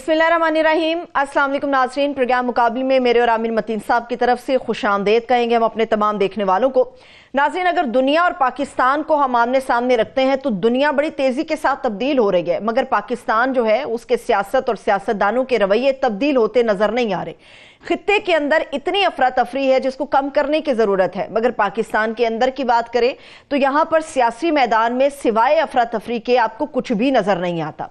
बिस्मिल्लाहिर्रहमानिर्रहीम। अस्सलाम वालेकुम नाज़रीन, प्रोग्राम मुकाबले में मेरे और आमिर मतीन साहब की तरफ से खुशामदीद कहेंगे हम अपने तमाम देखने वालों को। नाज़रीन, अगर दुनिया और पाकिस्तान को हम आमने सामने रखते हैं तो दुनिया बड़ी तेजी के साथ तब्दील हो रही है, मगर पाकिस्तान जो है उसके सियासत और सियासतदानों के रवैये तब्दील होते नजर नहीं आ रहे। खित्ते के अंदर इतनी अफरा तफरी है जिसको कम करने की जरूरत है, मगर पाकिस्तान के अंदर की बात करें तो यहां पर सियासी मैदान में सिवाय अफरा तफरी के आपको कुछ भी नजर नहीं आता।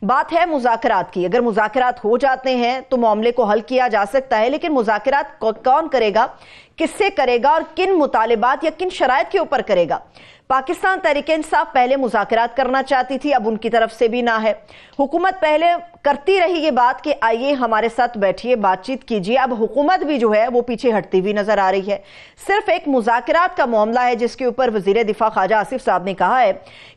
बात है मुज़ाकरात की। अगर मुज़ाकरात हो जाते हैं तो मामले को हल किया जा सकता है, लेकिन मुज़ाकरात कौन करेगा, किससे करेगा और किन मुतालिबात या किन शराइत के ऊपर करेगा। पाकिस्तान तहरीक-ए-इंसाफ पहले मुज़ाकरात करना चाहती थी, अब उनकी तरफ से भी ना है। हुकूमत पहले करती रही ये बात कि आइए हमारे साथ बैठिए, बातचीत कीजिए, अब हुकूमत भी जो है वो पीछे हटती हुई नजर आ रही है। सिर्फ एक मुज़ाकरात का मामला है जिसके ऊपर वज़ीर दिफा ख्वाजा आसिफ साहब ने कहा है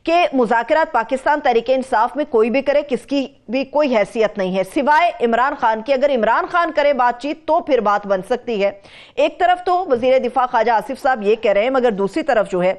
कि मुज़ाकरात पाकिस्तान तहरीक-ए-इंसाफ में कोई भी करे, किसकी भी कोई हैसियत नहीं है सिवाय इमरान खान की। अगर इमरान खान करे बातचीत तो फिर बात बन सकती है। एक तरफ तो वज़ीर दिफा ख्वाजा आसिफ साहब ये कह रहे हैं, मगर दूसरी तरफ जो है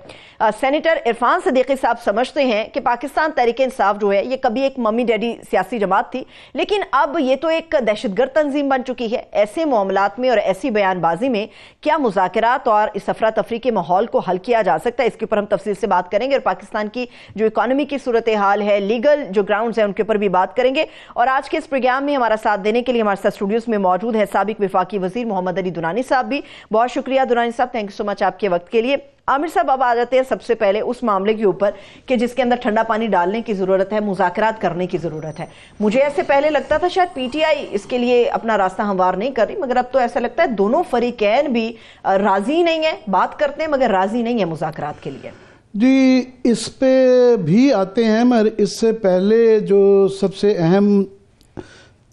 सेनेटर इरफान सदीकी साहब समझते हैं कि पाकिस्तान तहरीक-ए-इंसाफ जो है ये कभी एक मम्मी डैडी सियासी जमात थी, लेकिन अब ये तो एक दहशतगर्द तंजीम बन चुकी है। ऐसे मामलात में और ऐसी बयानबाजी में क्या मुज़ाकरात और इस अफरा तफरी के माहौल को हल किया जा सकता है, इसके ऊपर हम तफसील से बात करेंगे। और पाकिस्तान की जो इकॉनमी की सूरत हाल है, लीगल जो ग्राउंड्स हैं, उनके ऊपर भी बात करेंगे। और आज के इस प्रोग्राम में हमारा साथ देने के लिए हमारे साथ स्टूडियोज में मौजूद है साबिक वफाकी वजीर मोहम्मद अली दुरानी साहब भी। बहुत शुक्रिया दुरानी साहब, थैंक यू सो मच आपके वक्त के लिए। आमिर साहब, अब आ जाते हैं सबसे पहले उस मामले के ऊपर कि जिसके अंदर ठंडा पानी डालने की जरूरत है, मुज़ाकरात करने की जरूरत है। मुझे ऐसे पहले लगता था शायद पीटीआई इसके लिए अपना रास्ता हमवार नहीं कर रही, मगर अब तो ऐसा लगता है दोनों फरीकैन भी राजी नहीं है, बात करते हैं मगर राजी नहीं है मुज़ाकरात के लिए। जी, इस पे भी आते हैं, मगर इससे पहले जो सबसे अहम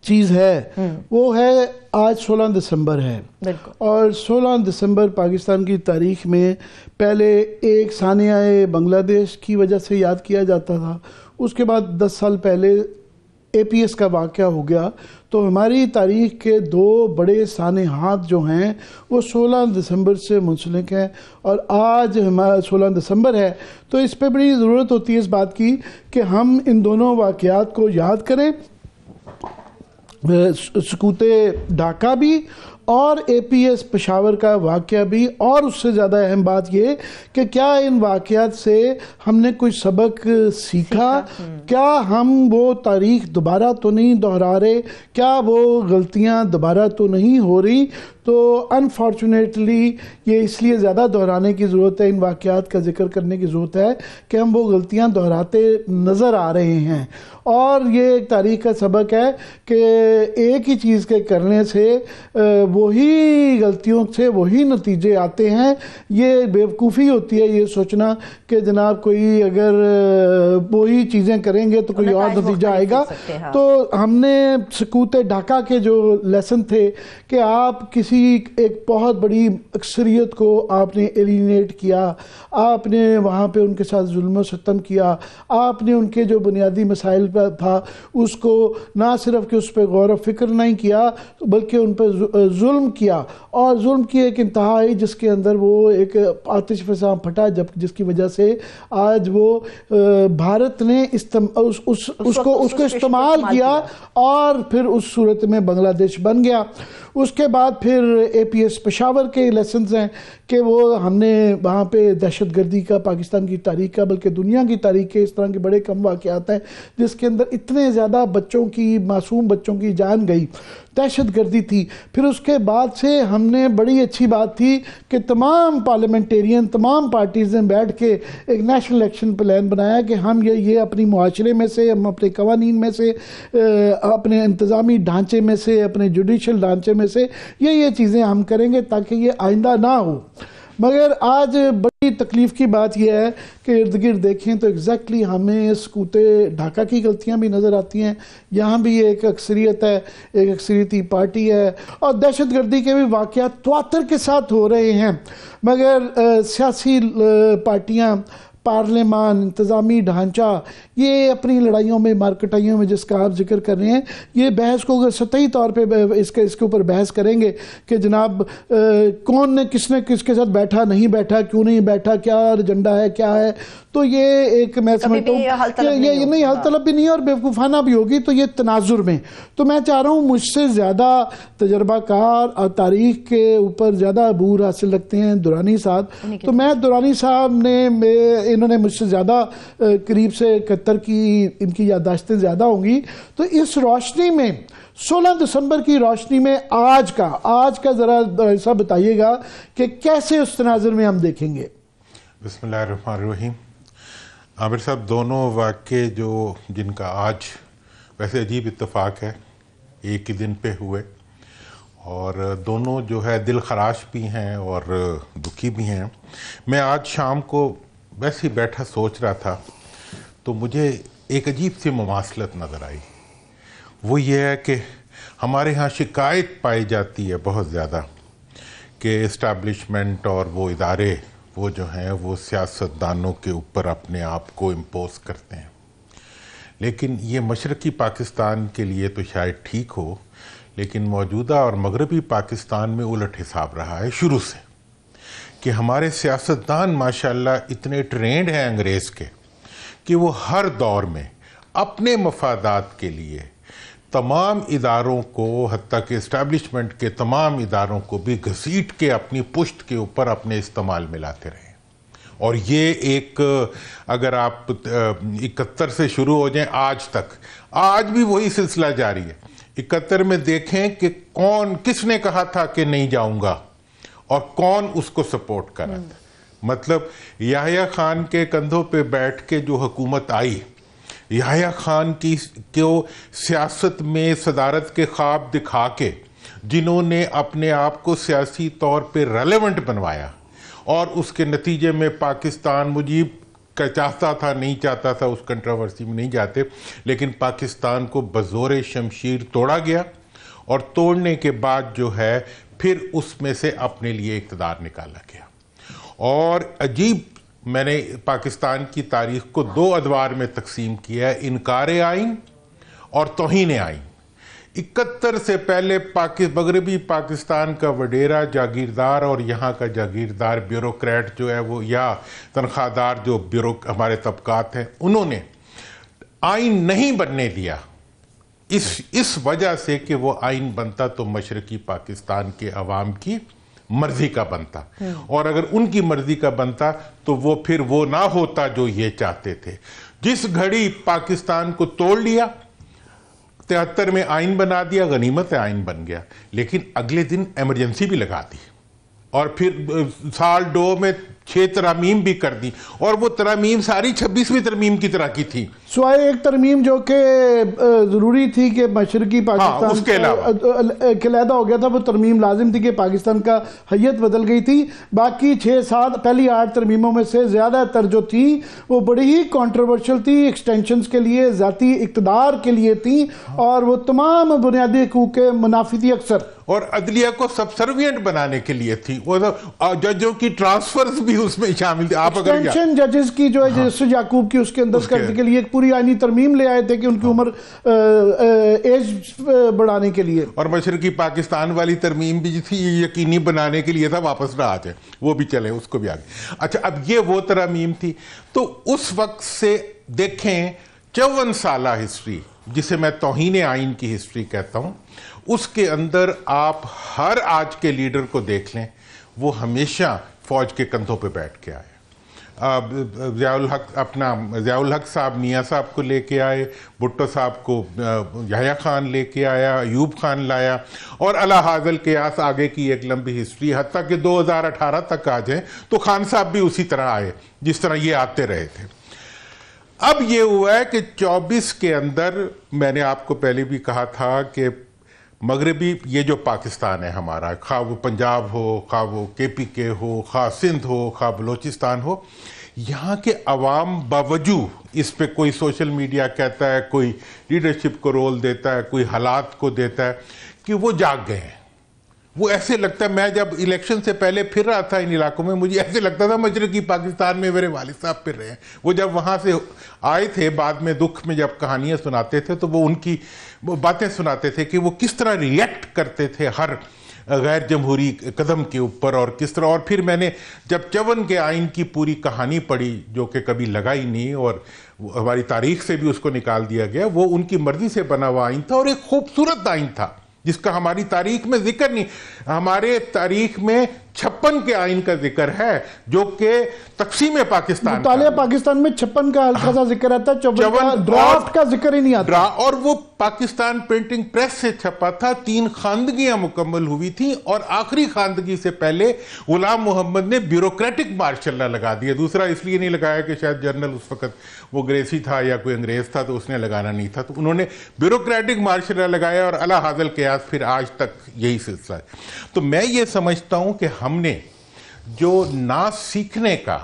चीज़ है वो है आज 16 दिसंबर है और 16 दिसंबर पाकिस्तान की तारीख में पहले एक सानिया बांग्लादेश की वजह से याद किया जाता था। उसके बाद 10 साल पहले APS का वाक़या हो गया। तो हमारी तारीख के दो बड़े सानेहात जो हैं वो 16 दिसंबर से मुंसलिक हैं और आज हमारा 16 दिसंबर है। तो इस पे बड़ी ज़रूरत होती है इस बात की कि हम इन दोनों वाक़यात को याद करें, सकूते ढाका भी और APS पेशावर का वाक़या भी। और उससे ज़्यादा अहम बात ये कि क्या इन वाक़यात से हमने कुछ सबक सीखा, क्या हम वो तारीख़ दोबारा तो नहीं दोहरा रहे, क्या वो गलतियां दोबारा तो नहीं हो रही। तो अनफॉर्चुनेटली ये इसलिए ज़्यादा दोहराने की ज़रूरत है, इन वाक़यात का जिक्र करने की ज़रूरत है कि हम वो गलतियां दोहराते नज़र आ रहे हैं। और ये एक तारीख़ का सबक है कि एक ही चीज़ के करने से वही गलतियों से वही नतीजे आते हैं। ये बेवकूफ़ी होती है ये सोचना कि जनाब कोई अगर वही चीज़ें करेंगे तो कोई और नतीजा आएगा। तो हमने सकूते ढाका के जो लेसन थे कि आप किसी एक बहुत बड़ी अक्सरियत को आपने एलिनेट किया, आपने वहाँ पे उनके साथ जुल्म सितम किया, आपने उनके जो बुनियादी मसाइल पर था उसको ना सिर्फ कि उस पर गौर व फिक्र नहीं किया बल्कि उन पर जुल्म किया। और जुल्म की एक इंतहा आई जिसके अंदर वो एक आतिश फसां फटा, जब जिसकी वजह से आज वो भारत ने उसको इस्तेमाल किया और फिर उस सूरत में बांग्लादेश बन गया। उसके बाद फिर APS पेशावर के लेसन्स हैं कि वो हमने वहाँ पे दहशतगर्दी का पाकिस्तान की तारीख का बल्कि दुनिया की तारीख के इस तरह के बड़े कम वाक़यात हैं जिसके अंदर इतने ज़्यादा बच्चों की, मासूम बच्चों की जान गई, दहशतगर्दी थी। फिर उसके बाद से हमने बड़ी अच्छी बात थी कि तमाम पार्लियामेंटेरियन, तमाम पार्टीज़ ने बैठ के एक नेशनल एक्शन प्लान बनाया कि हम ये अपनी मुआशरे में से, हम अपने कवानीन में से, अपने इंतज़ामी ढांचे में से, अपने जुडिशल ढांचे में से ये चीज़ें हम करेंगे ताकि ये आइंदा ना हो। मगर आज बड़ी तकलीफ़ की बात यह है कि इर्द गिर्द देखें तो एग्जैक्टली हमें सकूते ढाका की गलतियां भी नज़र आती हैं। यहाँ भी एक अक्सरियत है, एक अक्सरियती पार्टी है और दहशतगर्दी के भी वाक़यात तवातर के साथ हो रहे हैं। मगर सियासी पार्टियाँ पार्लियामान, इंतज़ामी ढांचा, ये अपनी लड़ाइयों में, मार्केटाइयों में जिसका आप जिक्र कर रहे हैं, ये बहस को अगर सतही तौर पे इसके ऊपर बहस करेंगे कि जनाब कौन ने किसने किसके साथ बैठा, नहीं बैठा, क्यों नहीं बैठा, क्या एजेंडा है, क्या है, तो ये एक मैं समझता हूँ ये नहीं हल तलब भी नहीं है और बेवकूफ़ाना भी होगी। तो ये तनाजुर में, तो मैं चाह रहा हूँ मुझसे ज़्यादा तजर्बाकार और तारीख के ऊपर ज़्यादा अबूर हासिल रखते हैं दुरानी साहब, तो मैं दुरानी साहब ने इन्होंने मुझसे ज़्यादा करीब से 71 की इनकी याददाश्तें ज़्यादा होंगी। तो इस रोशनी में 16 दिसंबर की रोशनी में आज का ज़रा ऐसा बताइएगा कि कैसे उस तनाजुर में हम देखेंगे। बिस्मिल्लाहिर्रहमानिर्रहीम। आमिर साहब, दोनों वाक़े जो जिनका आज वैसे अजीब इत्तेफाक है, एक ही दिन पे हुए और दोनों जो है दिल खराश भी हैं और दुखी भी हैं। मैं आज शाम को वैसे ही बैठा सोच रहा था तो मुझे एक अजीब सी मुमासलत नज़र आई। वो ये है कि हमारे यहाँ शिकायत पाई जाती है बहुत ज़्यादा कि इस्टेब्लिशमेंट और वो इदारे वो जो हैं वो सियासतदानों के ऊपर अपने आप को इम्पोज करते हैं। लेकिन ये मशरक़ी पाकिस्तान के लिए तो शायद ठीक हो, लेकिन मौजूदा और मगरबी पाकिस्तान में उलट हिसाब रहा है शुरू से कि हमारे सियासतदान माशाल्लाह इतने ट्रेंड हैं अंग्रेज़ के कि वो हर दौर में अपने मफादात के लिए तमाम इदारों को, हत्ता के इस्टेब्लिशमेंट के तमाम इदारों को भी घसीट के अपनी पुश्त के ऊपर अपने इस्तेमाल में लाते रहे। और ये एक, अगर आप 71 से शुरू हो जाएं आज तक, आज भी वही सिलसिला जारी है। 71 में देखें कि कौन किसने कहा था कि नहीं जाऊंगा और कौन उसको सपोर्ट कर रहा था। मतलब याह्या खान के कंधों पे बैठ के जो हुकूमत आई, याह्या खान की को सियासत में सदारत के ख्वाब दिखा के जिन्होंने अपने आप को सियासी तौर पे रेलेवेंट बनवाया और उसके नतीजे में पाकिस्तान, मुजीब का चाहता था नहीं चाहता था, उस कंट्रोवर्सी में नहीं जाते, लेकिन पाकिस्तान को बज़ोर शमशीर तोड़ा गया और तोड़ने के बाद जो है फिर उसमें से अपने लिए इक़्तिदार निकाला गया। और अजीब, मैंने पाकिस्तान की तारीख को 2 अदवार में तकसीम किया है, इनकार आइन और तौहीन आइन। 71 से पहले मगरबी पाकिस्तान का वडेरा जागीरदार और यहाँ का जागीरदार ब्यूरोक्रेट जो है वो, या तनख्वाहदार जो हमारे तबकात हैं, उन्होंने आइन नहीं बनने दिया इस वजह से कि वो आइन बनता तो मशरकी पाकिस्तान के अवाम की मर्जी का बनता, और अगर उनकी मर्जी का बनता तो वो फिर वो ना होता जो ये चाहते थे। जिस घड़ी पाकिस्तान को तोड़ लिया, 73 में आइन बना दिया, गनीमत आइन बन गया, लेकिन अगले दिन इमरजेंसी भी लगा दी और फिर साल 2 में 6 तरमीम भी कर दी, और वो तरमीम सारी 26वीं तरमीम की तरह की थी, सिवाय एक तरमीम जो कि जरूरी थी कि मशरकी पाकिस्तान उसके अलावा अलहदा हो गया था, वो तरमीम लाजिम थी कि पाकिस्तान का हैयत बदल गई थी। बाकी 6-7 पहली 8 तरमीमों में से ज़्यादातर जो थी वो बड़ी ही कॉन्ट्रोवर्शियल थी, एक्सटेंशंस के लिए, ज़ाती इक़्तिदार के लिए थी, और वो तमाम बुनियादी हकूक़ के मुनाफी थी अक्सर, और अदलिया को सबसर्विएंट बनाने के लिए थी। वो जजों की ट्रांसफर्स भी उसमें शामिल थे। आप अगर जजेस की जो है जस्टिस याकूब की उसके अंदर करने के लिए एक पूरी आईनी तरमीम ले आए थे कि उनकी उम्र एज बढ़ाने के लिए, और मशरकी पाकिस्तान वाली तरमीम भी थी, ये यकीनी बनाने के लिए था वापस ना आ जाए, वो भी चले, उसको भी आगे। अच्छा, अब ये वो तरमीम थी। तो उस वक्त से देखें 54 साला हिस्ट्री, जिसे मैं तौहीन आइन की हिस्ट्री कहता हूं, उसके अंदर आप हर आज के लीडर को देख लें, वो हमेशा फौज के कंधों पे बैठ के आए। ज़ियाउल हक साहब मियाँ साहब को लेके आए, भुट्टो साहब को याह्या खान लेके आया, अयूब खान लाया, और अला हाज़ल क़यास आगे की एक लंबी हिस्ट्री, हत्ता कि 2018 तक आ जाए तो खान साहब भी उसी तरह आए जिस तरह ये आते रहे थे। अब ये हुआ है कि 24 के अंदर, मैंने आपको पहले भी कहा था कि मगरबी ये जो पाकिस्तान है हमारा, खा वो पंजाब हो, खा वो KPK हो, खा सिंध हो, खा बलोचिस्तान हो, यहाँ के अवाम बावजूद इस पे कोई सोशल मीडिया कहता है, कोई लीडरशिप को रोल देता है, कोई हालात को देता है, कि वो जाग गए हैं, वो ऐसे लगता है, मैं जब इलेक्शन से पहले फिर रहा था इन इलाकों में, मुझे ऐसे लगता था मशरकी पाकिस्तान में मेरे वालिद साहब फिर रहे हैं। वो जब वहाँ से आए थे बाद में दुख में जब कहानियाँ सुनाते थे तो वो उनकी बातें सुनाते थे कि वो किस तरह रिएक्ट करते थे हर गैर जमहूरी कदम के ऊपर, और किस तरह। और फिर मैंने जब 54 के आइन की पूरी कहानी पढ़ी, जो कि कभी लगा ही नहीं और हमारी तारीख से भी उसको निकाल दिया गया, वो उनकी मर्जी से बना हुआ आइन था और एक खूबसूरत आइन था जिसका हमारी तारीख में जिक्र नहीं। हमारे तारीख में 56 के आइन का जिक्र है जो कि तकसीम पाकिस्तान पाकिस्तान में 56 का हल्का सा जिक्र आता है, 54 ड्राफ्ट का जिक्र ही नहीं आता। और वो पाकिस्तान प्रिंटिंग प्रेस से छपा था, 3 खानदगियां मुकम्मल हुई थी और आखिरी खानदगी से पहले गुलाम मोहम्मद ने ब्यूरोक्रेटिक मार्शल लॉ लगा दिया। दूसरा इसलिए नहीं लगाया कि शायद जनरल उस वक्त वो अंग्रेजी था या कोई अंग्रेज था तो उसने लगाना नहीं था, तो उन्होंने ब्यूरोक्रेटिक मार्शल लॉ लगाया और अला हाज़ल क़यास फिर आज तक यही सिलसिला है। तो मैं ये समझता हूं कि हमने जो ना सीखने का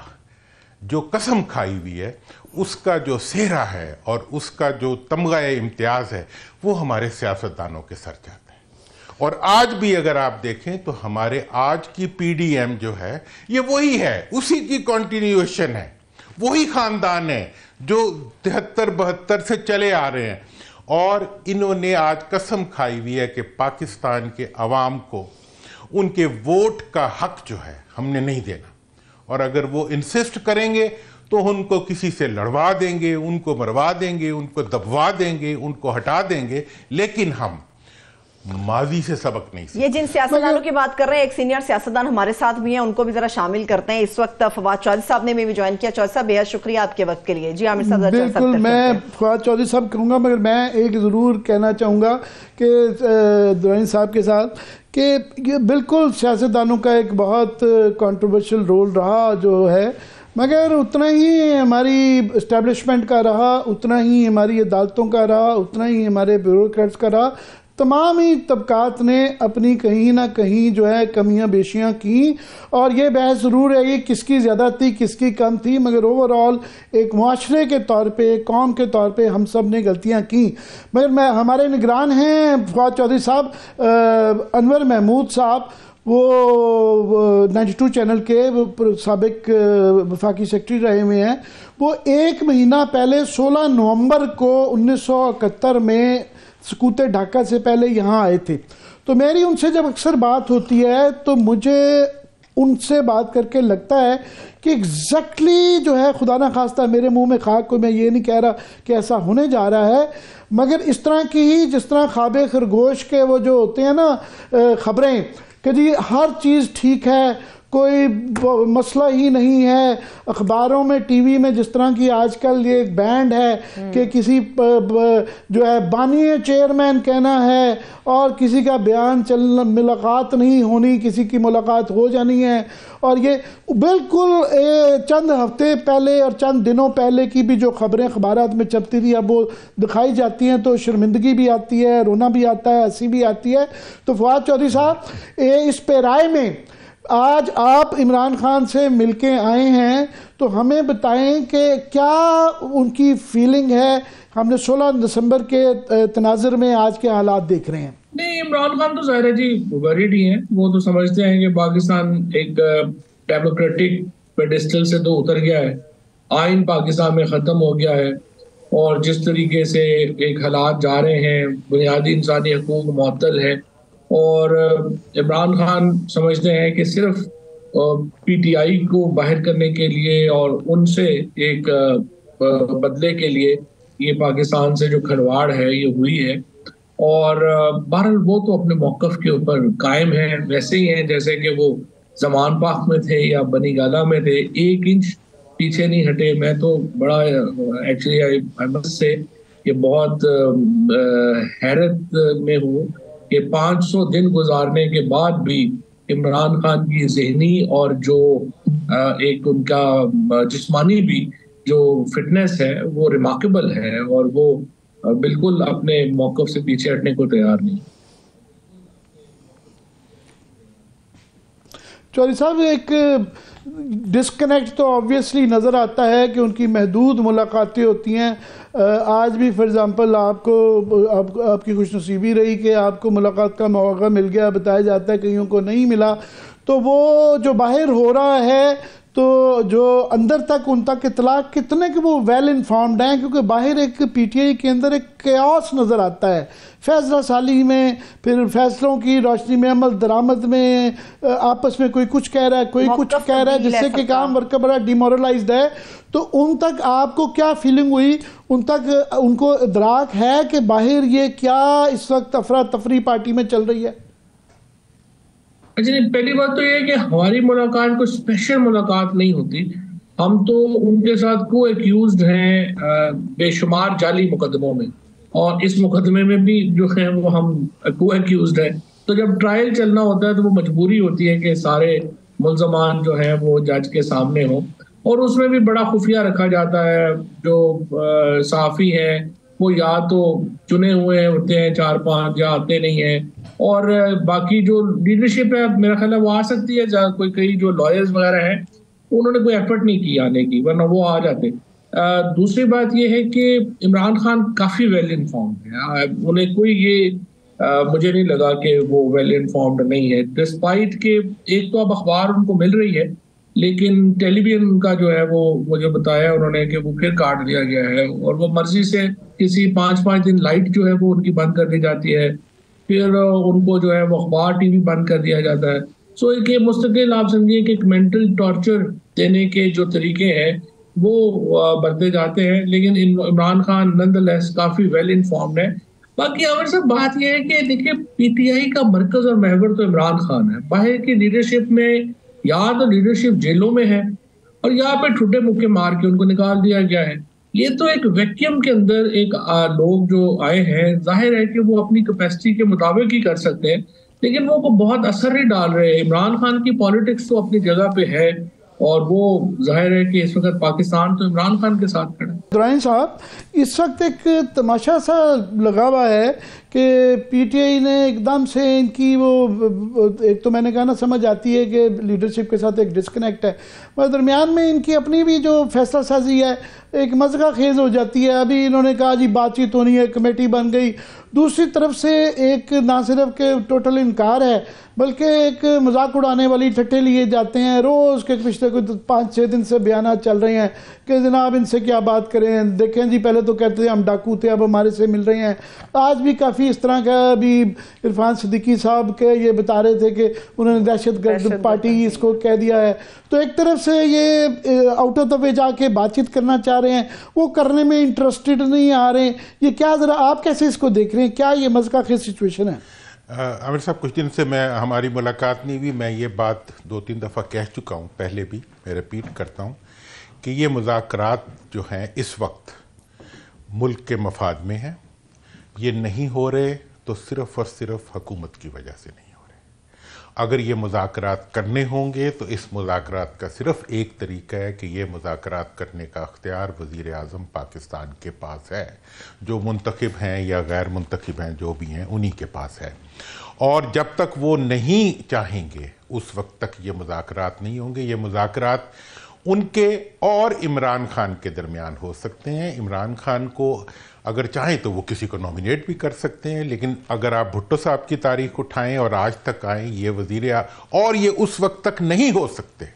जो कसम खाई हुई है उसका जो सेहरा है और उसका जो तमगा इम्तियाज है वो हमारे सियासतदानों के सर जाता है। और आज भी अगर आप देखें तो हमारे आज की पीडीएम जो है ये वही है, उसी की कंटिन्यूएशन है, वही खानदान है जो 73-72 से चले आ रहे हैं। और इन्होंने आज कसम खाई हुई है कि पाकिस्तान के अवाम को उनके वोट का हक जो है हमने नहीं देना, और अगर वो इंसिस्ट करेंगे तो उनको किसी से लड़वा देंगे, उनको मरवा देंगे, उनको दबवा देंगे, उनको हटा देंगे, लेकिन हम माजी से सबक नहीं सीखे। ये जिन सियासतदानों की बात कर रहे हैं, एक सीनियर सियासतदान हमारे साथ भी हैं, उनको भी जरा शामिल करते हैं। इस वक्त फवाद चौधरी साहब ने भी ज्वाइन किया। चौधरी साहब बेहद शुक्रिया आपके वक्त के लिए। जी आमिर साहब। बिल्कुल, मैं फवाद चौधरी साहब कहूँगा, मगर मैं एक ज़रूर कहना चाहूँगा कि दुरानी साहब के साथ कि ये बिल्कुल सियासतदानों का एक बहुत कंट्रोवर्शियल रोल रहा जो है, मगर उतना ही हमारी इस्टेब्लिशमेंट का रहा, उतना ही हमारी अदालतों का रहा, उतना ही हमारे ब्यूरोक्रेट्स का रहा। तमाम ही तबकात ने अपनी कहीं ना कहीं जो है कमियां बेशियां की, और ये बहस ज़रूर है ये किसकी ज़्यादा थी किसकी कम थी, मगर ओवरऑल एक मुआशरे के तौर पे, कौम के तौर पे हम सब ने गलतियां की। मगर हमारे निगरान हैं फवाद चौधरी साहब, अनवर महमूद साहब, वो 92 चैनल के साबिक वफाकी सेक्रेटरी रहे हुए हैं। वो 1 महीना पहले 16 नवंबर को 1971 में सकूत ढाका से पहले यहाँ आए थे। तो मेरी उनसे जब अक्सर बात होती है तो मुझे उनसे बात करके लगता है कि एग्जैक्टली जो है, खुदा ना खास्ता मेरे मुंह में खाक, को मैं ये नहीं कह रहा कि ऐसा होने जा रहा है, मगर इस तरह की ही जिस तरह ख्वाब खरगोश के वो जो होते हैं ना खबरें कि जी हर चीज़ ठीक है, कोई मसला ही नहीं है। अखबारों में, टीवी में जिस तरह की आजकल ये एक बैंड है कि किसी जो है बानी चेयरमैन कहना है और किसी का बयान चलना, मुलाकात नहीं होनी, किसी की मुलाकात हो जानी है। और ये बिल्कुल चंद हफ्ते पहले और चंद दिनों पहले की भी जो खबरें अखबारात में छपती थी अब वो दिखाई जाती हैं तो शर्मिंदगी भी आती है, रोना भी आता है, हंसी भी आती है। तो फवाद चौधरी साहब, इस पेराए में आज आप इमरान खान से मिलके आए हैं, तो हमें बताएं कि क्या उनकी फीलिंग है। हमने 16 दिसंबर के तनाज़ुर में आज के हालात देख रहे हैं। नहीं, इमरान खान तो ज़ाहिर है जी वरीड ही हैं। वो तो समझते हैं कि पाकिस्तान एक डेमोक्रेटिक पेडिस्टल से तो उतर गया है, आइन पाकिस्तान में ख़त्म हो गया है, और जिस तरीके से एक हालात जा रहे हैं, बुनियादी इंसानी हकूक़ मुअत्तल है। और इमरान खान समझते हैं कि सिर्फ पीटीआई को बाहर करने के लिए और उनसे एक बदले के लिए ये पाकिस्तान से जो खिलवाड़ है ये हुई है। और बहरहाल वो तो अपने मौक़िफ़ के ऊपर कायम है, वैसे ही हैं जैसे कि वो ज़मान पाक में थे या बनी गाला में थे, 1 इंच पीछे नहीं हटे। मैं तो बड़ा एक्चुअली आई मस्ट से ये बहुत हैरत में हूँ कि 500 दिन गुजारने के बाद भी इमरान खान की ज़हनी और जो एक उनका जिस्मानी भी जो फिटनेस है वो रिमार्केबल है, और वो बिल्कुल अपने मौक़िफ़ से पीछे हटने को तैयार नहीं। चौधरी साहब, एक डिस्कनेक्ट तो ऑब्वियसली नज़र आता है कि उनकी महदूद मुलाकातें होती हैं। आज भी फॉर एग्ज़ाम्पल आपकी खुशनसीबी रही कि आपको मुलाकात का मौका मिल गया, बताया जाता है कईयों को नहीं मिला। तो वो जो बाहर हो रहा है, तो जो अंदर तक उन तक इतलाक कितने कि वो वेल इन्फॉर्म्ड हैं, क्योंकि बाहर एक पीटीआई के अंदर एक कैओस नज़र आता है फैसला साली में, फिर फैसलों की रोशनी में, अमल दरामद में, आपस में कोई कुछ कह रहा है, कोई कुछ कह रहा है, जिससे कि काम वर्कर बड़ा डिमोरलाइज्ड है। तो उन तक आपको क्या फीलिंग हुई? उन तक उनको इदराक है कि बाहर ये क्या इस वक्त अफरा तफरी पार्टी में चल रही है? अच्छा, पहली बात तो ये है कि हमारी मुलाकात कोई स्पेशल मुलाकात नहीं होती। हम तो उनके साथ को एक्यूज्ड हैं बेशुमार जाली मुकदमों में, और इस मुकदमे में भी जो है वो हम को एक्यूज्ड हैं। तो जब ट्रायल चलना होता है तो वो मजबूरी होती है कि सारे मुल्जमान जो है वो जज के सामने हो, और उसमें भी बड़ा खुफिया रखा जाता है। जो सहाफ़ी हैं वो या तो चुने हुए होते हैं 4-5, या आते नहीं हैं, और बाकी जो लीडरशिप है मेरा ख्याल है वो आ सकती है। कोई कई जो लॉयर्स वगैरह हैं उन्होंने कोई एफर्ट नहीं की आने की, वरना वो आ जाते। दूसरी बात ये है कि इमरान खान काफ़ी वेल इन्फॉर्म्ड है। उन्हें कोई ये मुझे नहीं लगा कि वो वेल इन्फॉर्म्ड नहीं है, डिस्पाइट के एक तो अब अखबार उनको मिल रही है, लेकिन टेलीविजन का जो है वो मुझे बताया उन्होंने कि वो फिर काट दिया गया है, और वो मर्जी से किसी 5-5 दिन लाइट जो है वो उनकी बंद कर दी जाती है, फिर उनको जो है वो अखबार टीवी बंद कर दिया जाता है। सो एक ये मुस्तकिल आप समझिए कि एक मेंटल टॉर्चर देने के जो तरीके हैं वो बरते जाते हैं। लेकिन इमरान खान नंदलेस काफ़ी वेल इन्फॉर्म्ड है। बाकी अमर साहब, बात यह है कि देखिए पीटीआई का मरकज और महवर तो इमरान खान है। बाहर की लीडरशिप में या तो लीडरशिप जेलों में है, और यहाँ पे ठुड्डे मुक्के मार के उनको निकाल दिया गया है। ये तो एक वैक्यूम के अंदर एक लोग जो आए हैं, जाहिर है कि वो अपनी कैपेसिटी के मुताबिक ही कर सकते हैं, लेकिन वो बहुत असर नहीं डाल रहे। इमरान खान की पॉलिटिक्स तो अपनी जगह पे है, और वो जाहिर है कि इस वक्त पाकिस्तान तो इमरान खान के साथ खड़ा है। दुरानी साहब, इस वक्त एक तमाशा सा लगा हुआ है कि पीटीआई ने एकदम से इनकी वो, एक तो मैंने कहा ना, समझ आती है कि लीडरशिप के साथ एक डिस्कनेक्ट है, मगर दरमियान में इनकी अपनी भी जो फैसला साजी है एक मज़गा खेज हो जाती है। अभी इन्होंने कहा जी बातचीत होनी है, कमेटी बन गई। दूसरी तरफ से एक ना सिर्फ के टोटल इनकार है, बल्कि एक मजाक उड़ाने वाली ठट्ठे लिए जाते हैं। रोज़ के पिछले कुछ 5-6 दिन से बयान चल रहे हैं कि जनाब इनसे क्या बात करें, देखें जी पहले तो कहते थे हम डाकू थे, अब हमारे से मिल रहे हैं। आज भी काफ़ी इस तरह का, अभी इरफान सिद्दीकी साहब के ये बता रहे थे कि उन्होंने दहशतगर्द पार्टी इसको कह दिया है। तो एक तरफ से ये आउट ऑफ द वे जाके बातचीत करना चाह रहे हैं, वो करने में इंटरेस्टेड नहीं आ रहे। ये क्या, ज़रा आप कैसे इसको देख रहे हैं? क्या ये मज़का खेज सिचुएशन है? आमिर साहब, कुछ दिन से हमारी मुलाकात नहीं हुई, मैं ये बात 2-3 दफ़ा कह चुका हूँ पहले भी, मैं रिपीट करता हूँ कि ये मुज़ाकरात जो हैं इस वक्त मुल्क के मफाद में हैं। ये नहीं हो रहे तो सिर्फ़ और सिर्फ हुकूमत की वजह से नहीं हो रहे। अगर ये मुज़ाकरात करने होंगे तो इस मुज़ाकरात का सिर्फ एक तरीका है कि ये मुज़ाकरात करने का अख्तियार वज़ीर आज़म पाकिस्तान के पास है, जो मुंतखब हैं या गैर मुंतखब हैं, जो भी हैं उन्हीं के पास है। और जब तक वो नहीं चाहेंगे उस वक्त तक ये मुज़ाकरात नहीं होंगे। ये मुज़ाकरात उनके और इमरान खान के दरमियान हो सकते हैं। इमरान खान को अगर चाहें तो वो किसी को नॉमिनेट भी कर सकते हैं, लेकिन अगर आप भुट्टो साहब की तारीख उठाएं और आज तक आएँ, ये और ये उस वक्त तक नहीं हो सकते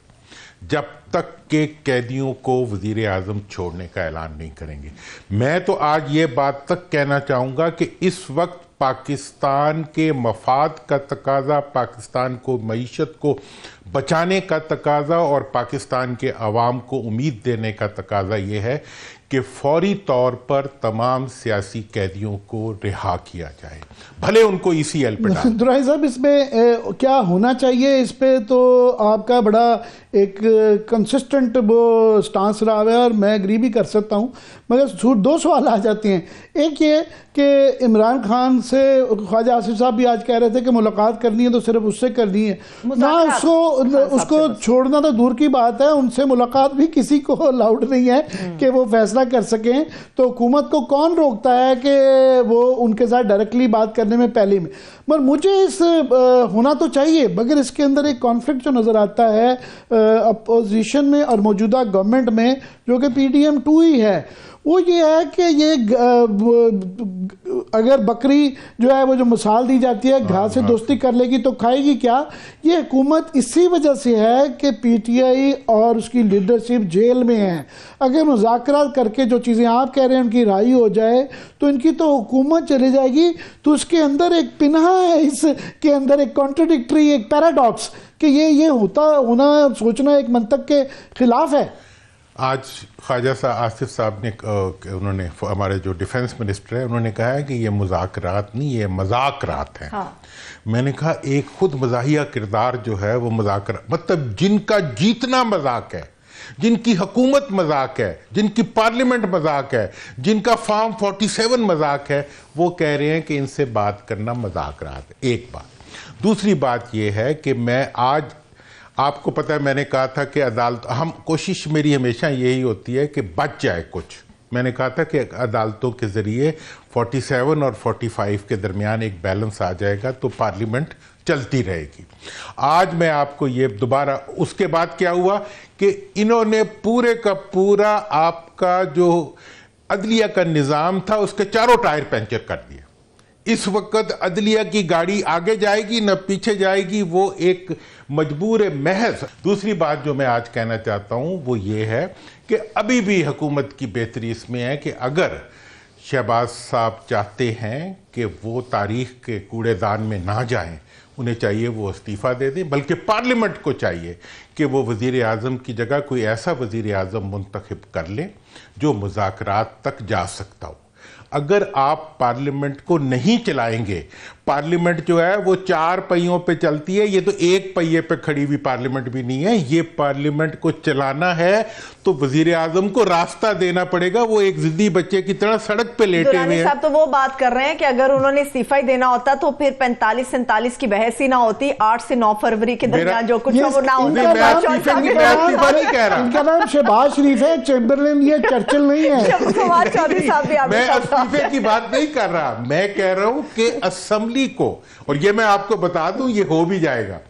जब तक के कैदियों को वज़ीर आज़म छोड़ने का ऐलान नहीं करेंगे। मैं तो आज ये बात तक कहना चाहूँगा कि इस वक्त पाकिस्तान के मफाद का तकाजा, पाकिस्तान को मईशत को बचाने का तकाजा और पाकिस्तान के अवाम को उम्मीद देने का तकाजा ये है कि फौरी तौर पर तमाम सियासी कैदियों को रिहा किया जाए, भले उनको ECL पे डालें। दुराई साहब, इसमें क्या होना चाहिए? इस पे तो आपका बड़ा एक कंसिस्टेंट वो स्टांस रहा है और मैं एग्री भी कर सकता हूँ, मगर 2 सवाल आ जाते हैं। एक ये कि इमरान खान से ख्वाजा आसिफ साहब भी आज कह रहे थे कि मुलाकात करनी है तो सिर्फ उससे करनी है ना, उसको छोड़ना तो दूर की बात है, उनसे मुलाकात भी किसी को अलाउड नहीं है कि वो फैसला रब्ता कर सकें, तो हुकूमत को कौन रोकता है कि वो उनके साथ डायरेक्टली बात करने में पहले में। मगर मुझे इस होना तो चाहिए, मगर इसके अंदर एक कॉन्फ्लिक्ट जो नज़र आता है अपोजिशन में और मौजूदा गवर्नमेंट में, जो कि PDM-2 ही है, वो ये है कि ये अगर बकरी जो है वो जो मिसाल दी जाती है घास से दोस्ती कर लेगी तो खाएगी क्या। ये हुकूमत इसी वजह से है कि PTI और उसकी लीडरशिप जेल में है। अगर मुज़ाकरात करके जो चीज़ें आप कह रहे हैं उनकी राय हो जाए तो इनकी तो हुकूमत चली जाएगी। तो उसके अंदर एक पिन्हा है, इसके अंदर एक कॉन्ट्रडिक्टरी, एक पैराडॉक्स कि ये होना सोचना एक मंतक के खिलाफ है। आज ख्वाजा आसिफ साहब ने उन्होंने, हमारे जो डिफेंस मिनिस्टर है, उन्होंने कहा है कि ये मुज़ाकरात नहीं, ये मजाकरात हैं। हाँ। मैंने कहा एक खुद मज़ाहिया किरदार जो है वो मजाकरात, मतलब जिनका जीतना मजाक है, जिनकी हुकूमत मजाक है, जिनकी पार्लियामेंट मजाक है, जिनका फॉर्म 47 मजाक है, वो कह रहे हैं कि इनसे बात करना मजाकरात है। एक बात। दूसरी बात ये है कि मैं आज, आपको पता है मैंने कहा था कि अदालत, हम कोशिश मेरी हमेशा यही होती है कि बच जाए कुछ। मैंने कहा था कि अदालतों के ज़रिए 47 और 45 के दरमियान एक बैलेंस आ जाएगा तो पार्लियामेंट चलती रहेगी। आज मैं आपको ये दोबारा, उसके बाद क्या हुआ कि इन्होंने पूरे का पूरा आपका जो अदलिया का निज़ाम था उसके चारों टायर पंचर कर दिए। इस वक्त अदलिया की गाड़ी आगे जाएगी न पीछे जाएगी, वो एक मजबूर महज। दूसरी बात जो मैं आज कहना चाहता हूं वो ये है कि अभी भी हुकूमत की बेहतरी इसमें है कि अगर शहबाज साहब चाहते हैं कि वो तारीख के कूड़ेदान में ना जाएं, उन्हें चाहिए वो इस्तीफ़ा दे दें, बल्कि पार्लियामेंट को चाहिए कि वो वज़ीर आज़म की जगह कोई ऐसा वज़ीर आज़म मुंतखब कर लें जो मुज़ाकरात तक जा सकता हो। अगर आप पार्लियामेंट को नहीं चलाएंगे, पार्लियामेंट जो है वो 4 पहियों पे चलती है, ये तो एक पहिए पे खड़ी हुई पार्लियामेंट भी नहीं है। ये पार्लियामेंट को चलाना है तो वजीर आजम को रास्ता देना पड़ेगा। वो एक जिद्दी बच्चे की तरह सड़क पे लेटे हुए हैं। साहब तो वो बात कर रहे हैं कि अगर उन्होंने इस्तीफा ही देना होता तो फिर 45-47 की बहस ही ना होती। 8 से 9 फरवरी के दरमियान जो कुछ वो ना होता। उनका नाम शहबाज शरीफ है, चैम्बरलेन, ये चर्चिल नहीं है। मैं इस्तीफे की बात नहीं कर रहा, मैं कह रहा हूं कि असेंबली को, और ये मैं आपको बता दूं ये हो भी जाएगा,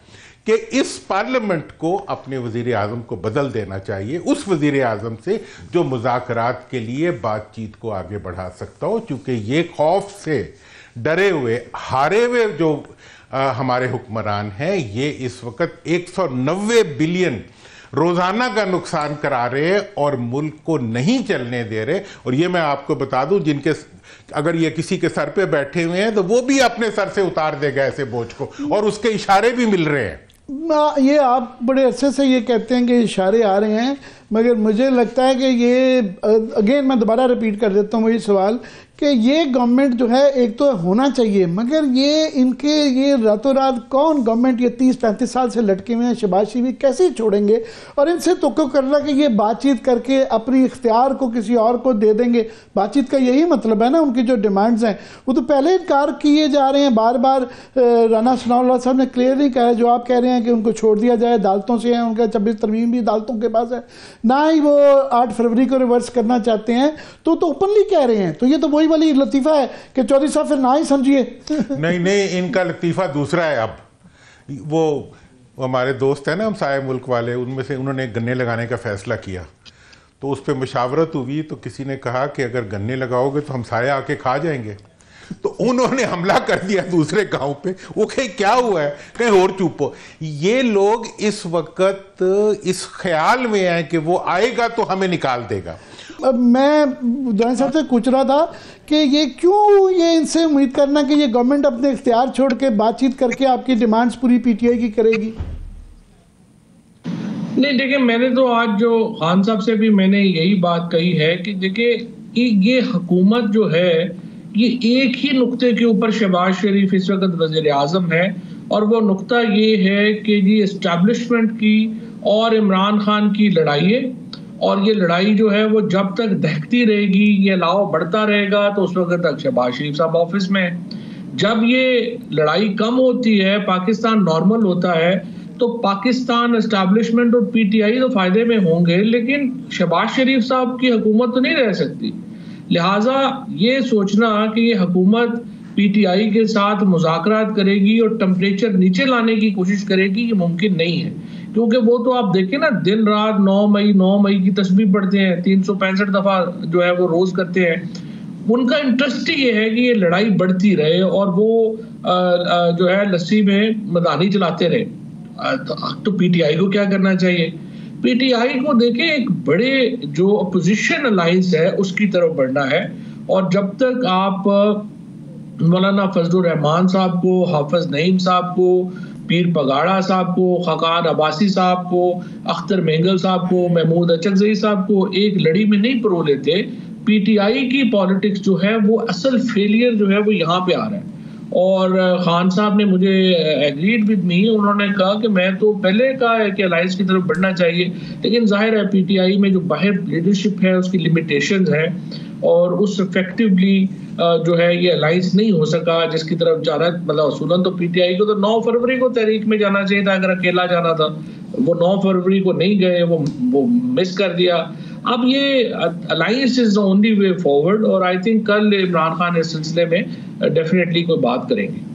कि इस पार्लियामेंट को अपने वजीर आजम को बदल देना चाहिए, उस वजीर आजम से जो मुज़ाकरात के लिए बातचीत को आगे बढ़ा सकता हो। चूंकि ये खौफ से डरे हुए हारे हुए जो हमारे हुक्मरान हैं, ये इस वक्त 190 बिलियन रोजाना का नुकसान करा रहे हैं और मुल्क को नहीं चलने दे रहे। और ये मैं आपको बता दूं, जिनके अगर ये किसी के सर पे बैठे हुए हैं तो वो भी अपने सर से उतार देगा ऐसे बोझ को, और उसके इशारे भी मिल रहे हैं। ये आप बड़े अच्छे से ये कहते हैं कि इशारे आ रहे हैं, मगर मुझे लगता है कि ये अगेन मैं दोबारा रिपीट कर देता हूँ वही सवाल कि ये गवर्नमेंट जो है एक तो होना चाहिए, मगर ये इनके ये रातों रात कौन गवर्नमेंट ये 30-35 साल से लटके हुए हैं, शहबाज शरीफ कैसे छोड़ेंगे। और इनसे तो करना कि ये बातचीत करके अपनी इख्तियार को किसी और को दे देंगे। बातचीत का यही मतलब है ना, उनकी जो डिमांड्स हैं वो तो पहले इनकार किए जा रहे हैं बार बार। राना सनाउल्लाह साहब ने क्लियरली कहा है, जो आप कह रहे हैं कि उनको छोड़ दिया जाए, अदालतों से हैं, उनका 26 तरमीम भी अदालतों के पास है, ना ही वो 8 फरवरी को रिवर्स करना चाहते हैं, तो ओपनली कह रहे हैं। तो ये तो वही वाली लतीफा है कि चौधरी साहब फिर ना ही समझिए। नहीं, इनका लतीफा दूसरा है। अब वो हमारे दोस्त है ना हमसाये मुल्क वाले, उनमें से उन्होंने गन्ने लगाने का फैसला किया, तो उस पर मुशावरत हुई, तो किसी ने कहा कि अगर गन्ने लगाओगे तो हमसाये आके खा जाएंगे, तो उन्होंने हमला कर दिया दूसरे गांव पे। वो कहीं क्या हुआ है, कहीं और चुपो। ये लोग इस वक्त इस ख्याल में हैं कि वो आएगा तो हमें निकाल देगा। अब मैं दानिश साहब से पूछ रहा था कि ये क्यों ये इनसे उम्मीद करना कि ये गवर्नमेंट अपने इख्तियार छोड़ के बातचीत करके आपकी डिमांड्स पूरी PTI की करेगी। नहीं, देखिए मैंने तो आज जो खान साहब से भी मैंने यही बात कही है कि देखिए ये हुकूमत जो है ये एक ही नुक्ते के ऊपर शहबाज शरीफ इस वक्त वजीर आजम है, और वो नुक्ता ये है कि जी एस्टैब्लिशमेंट की और इमरान खान की लड़ाई है, और ये लड़ाई जो है वो जब तक दहकती रहेगी, ये अलाव बढ़ता रहेगा, तो उस वक्त तक शहबाज शरीफ साहब ऑफिस में। जब ये लड़ाई कम होती है, पाकिस्तान नॉर्मल होता है, तो पाकिस्तान एस्टैब्लिशमेंट और पीटीआई तो फायदे में होंगे, लेकिन शहबाज शरीफ साहब की हुकूमत तो नहीं रह सकती। लिहाजा ये सोचना कि ये हुकूमत पीटीआई के साथ मुज़ाकरात करेगी और टेम्परेचर नीचे लाने की कोशिश करेगी, ये मुमकिन नहीं है। क्योंकि वो तो आप देखें ना, दिन रात 9 मई की तस्बीह पढ़ते हैं, 365 दफ़ा जो है वो रोज़ करते हैं। उनका इंटरेस्ट ही ये है कि ये लड़ाई बढ़ती रहे और वो जो है लस्सी में मदानी चलाते रहे। तो पीटीआई को क्या करना चाहिए? पीटीआई को देखें, एक बड़े जो अपोजिशन अलायंस है उसकी तरफ बढ़ना है। और जब तक आप मौलाना फजलुर रहमान साहब को, हाफिज नईम साहब को, पीर पगाड़ा साहब को, खकान अब्बासी साहब को, अख्तर मेंगल साहब को, महमूद अचकजई साहब को एक लड़ी में नहीं परो लेते, पीटीआई की पॉलिटिक्स जो है वो असल फेलियर जो है वो यहाँ पे आ रहा है। और खान साहब ने मुझे एग्रीड विद मी, उन्होंने कहा कि मैं तो पहले कहा है कि अलायंस की तरफ बढ़ना चाहिए, लेकिन जाहिर है पीटीआई में जो बाहर लीडरशिप है उसकी लिमिटेशंस है और उस इफेक्टिवली जो है ये अलायंस नहीं हो सका जिसकी तरफ जाना। मतलब असूलन तो पीटीआई को तो 9 फरवरी को तहरीक में जाना चाहिए था, अगर अकेला जाना था। वो 9 फरवरी को नहीं गए, वो मिस कर दिया। अब ये alliance is the only way forward और आई थिंक कल इमरान खान इस सिलसिले में डेफिनेटली कोई बात करेंगे।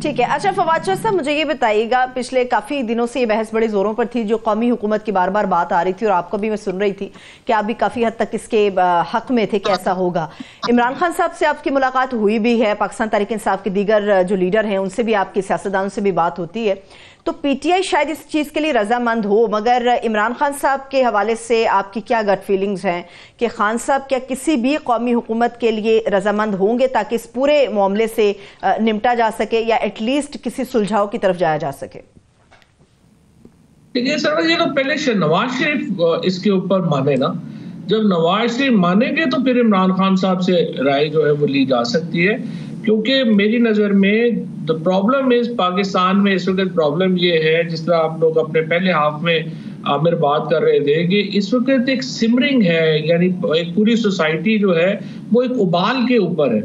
ठीक है। अच्छा फवाद शाह साहब, मुझे ये बताइएगा, पिछले काफ़ी दिनों से ये बहस बड़े ज़ोरों पर थी, जो कौमी हुकूमत की बार बार बात आ रही थी और आपको भी मैं सुन रही थी कि आप भी काफ़ी हद तक इसके हक में थे कि ऐसा होगा। इमरान खान साहब से आपकी मुलाकात हुई भी है, पाकिस्तान तहरीक इंसाफ के दीगर जो लीडर हैं उनसे भी, आपके सियासतदानों से भी बात होती है। तो पीटीआई शायद इस चीज़ के लिए रजामंद हो, मगर इमरान खान साहब के हवाले से आपकी क्या गट फीलिंग्स हैं कि खान साहब क्या किसी भी कौमी हुकूमत के लिए रजामंद होंगे ताकि इस पूरे मामले से निपटा जा सके या एटलीस्ट किसी सुलझाव की तरफ जाया जा सके? देखिए सर, ये तो पहले नवाज शरीफ इसके ऊपर माने ना। जब नवाज शरीफ मानेंगे तो फिर इमरान खान साहब से राय जो है वो ली जा सकती है। क्योंकि मेरी नज़र में द प्रॉब्लम इज, पाकिस्तान में इस वक्त प्रॉब्लम ये है, जिस तरह आप लोग अपने पहले हाफ में आमिर बात कर रहे थे, कि इस वक्त एक सिमरिंग है, यानी एक पूरी सोसाइटी जो है वो एक उबाल के ऊपर है।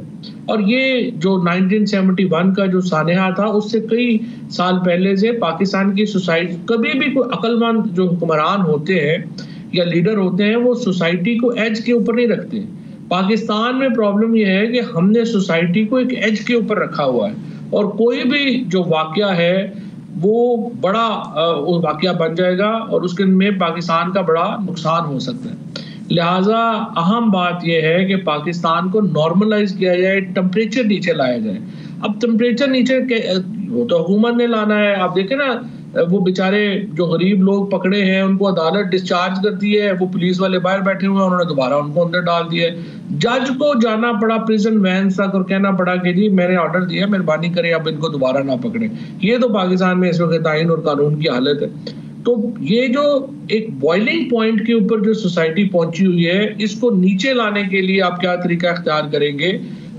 और ये जो 1971 का जो सानहा था उससे कई साल पहले से पाकिस्तान की सोसाइटी, कभी भी कोई अक्लमंद जो हुक्मरान होते हैं या लीडर होते हैं वो सोसाइटी को एज के ऊपर नहीं रखते। पाकिस्तान में प्रॉब्लम यह है कि हमने सोसाइटी को एक एज के ऊपर रखा हुआ है और कोई भी जो वाकया है वो बड़ा वाकया बन जाएगा और उसके में पाकिस्तान का बड़ा नुकसान हो सकता है। लिहाजा अहम बात यह है कि पाकिस्तान को नॉर्मलाइज किया जाए, टेम्परेचर नीचे लाया जाए। अब टेम्परेचर नीचे वो तो हुकूमत ने लाना है। आप देखें ना, वो बेचारे जो गरीब लोग पकड़े हैं उनको अदालत डिस्चार्ज करती है, वो पुलिस वाले बाहर बैठे हुए हैं, उन्होंने दोबारा उनको अंदर डाल दिया है। जज को जाना पड़ा प्रिजन वैन तक और कहना पड़ा कि जी मैंने ऑर्डर दिया, मेहरबानी करें अब इनको दोबारा ना पकड़े। ये तो पाकिस्तान में इस वक्त आइन और कानून की हालत है। तो ये जो एक बॉइलिंग पॉइंट के ऊपर जो सोसाइटी पहुंची हुई है, इसको नीचे लाने के लिए आप क्या तरीका इख्तियार करेंगे,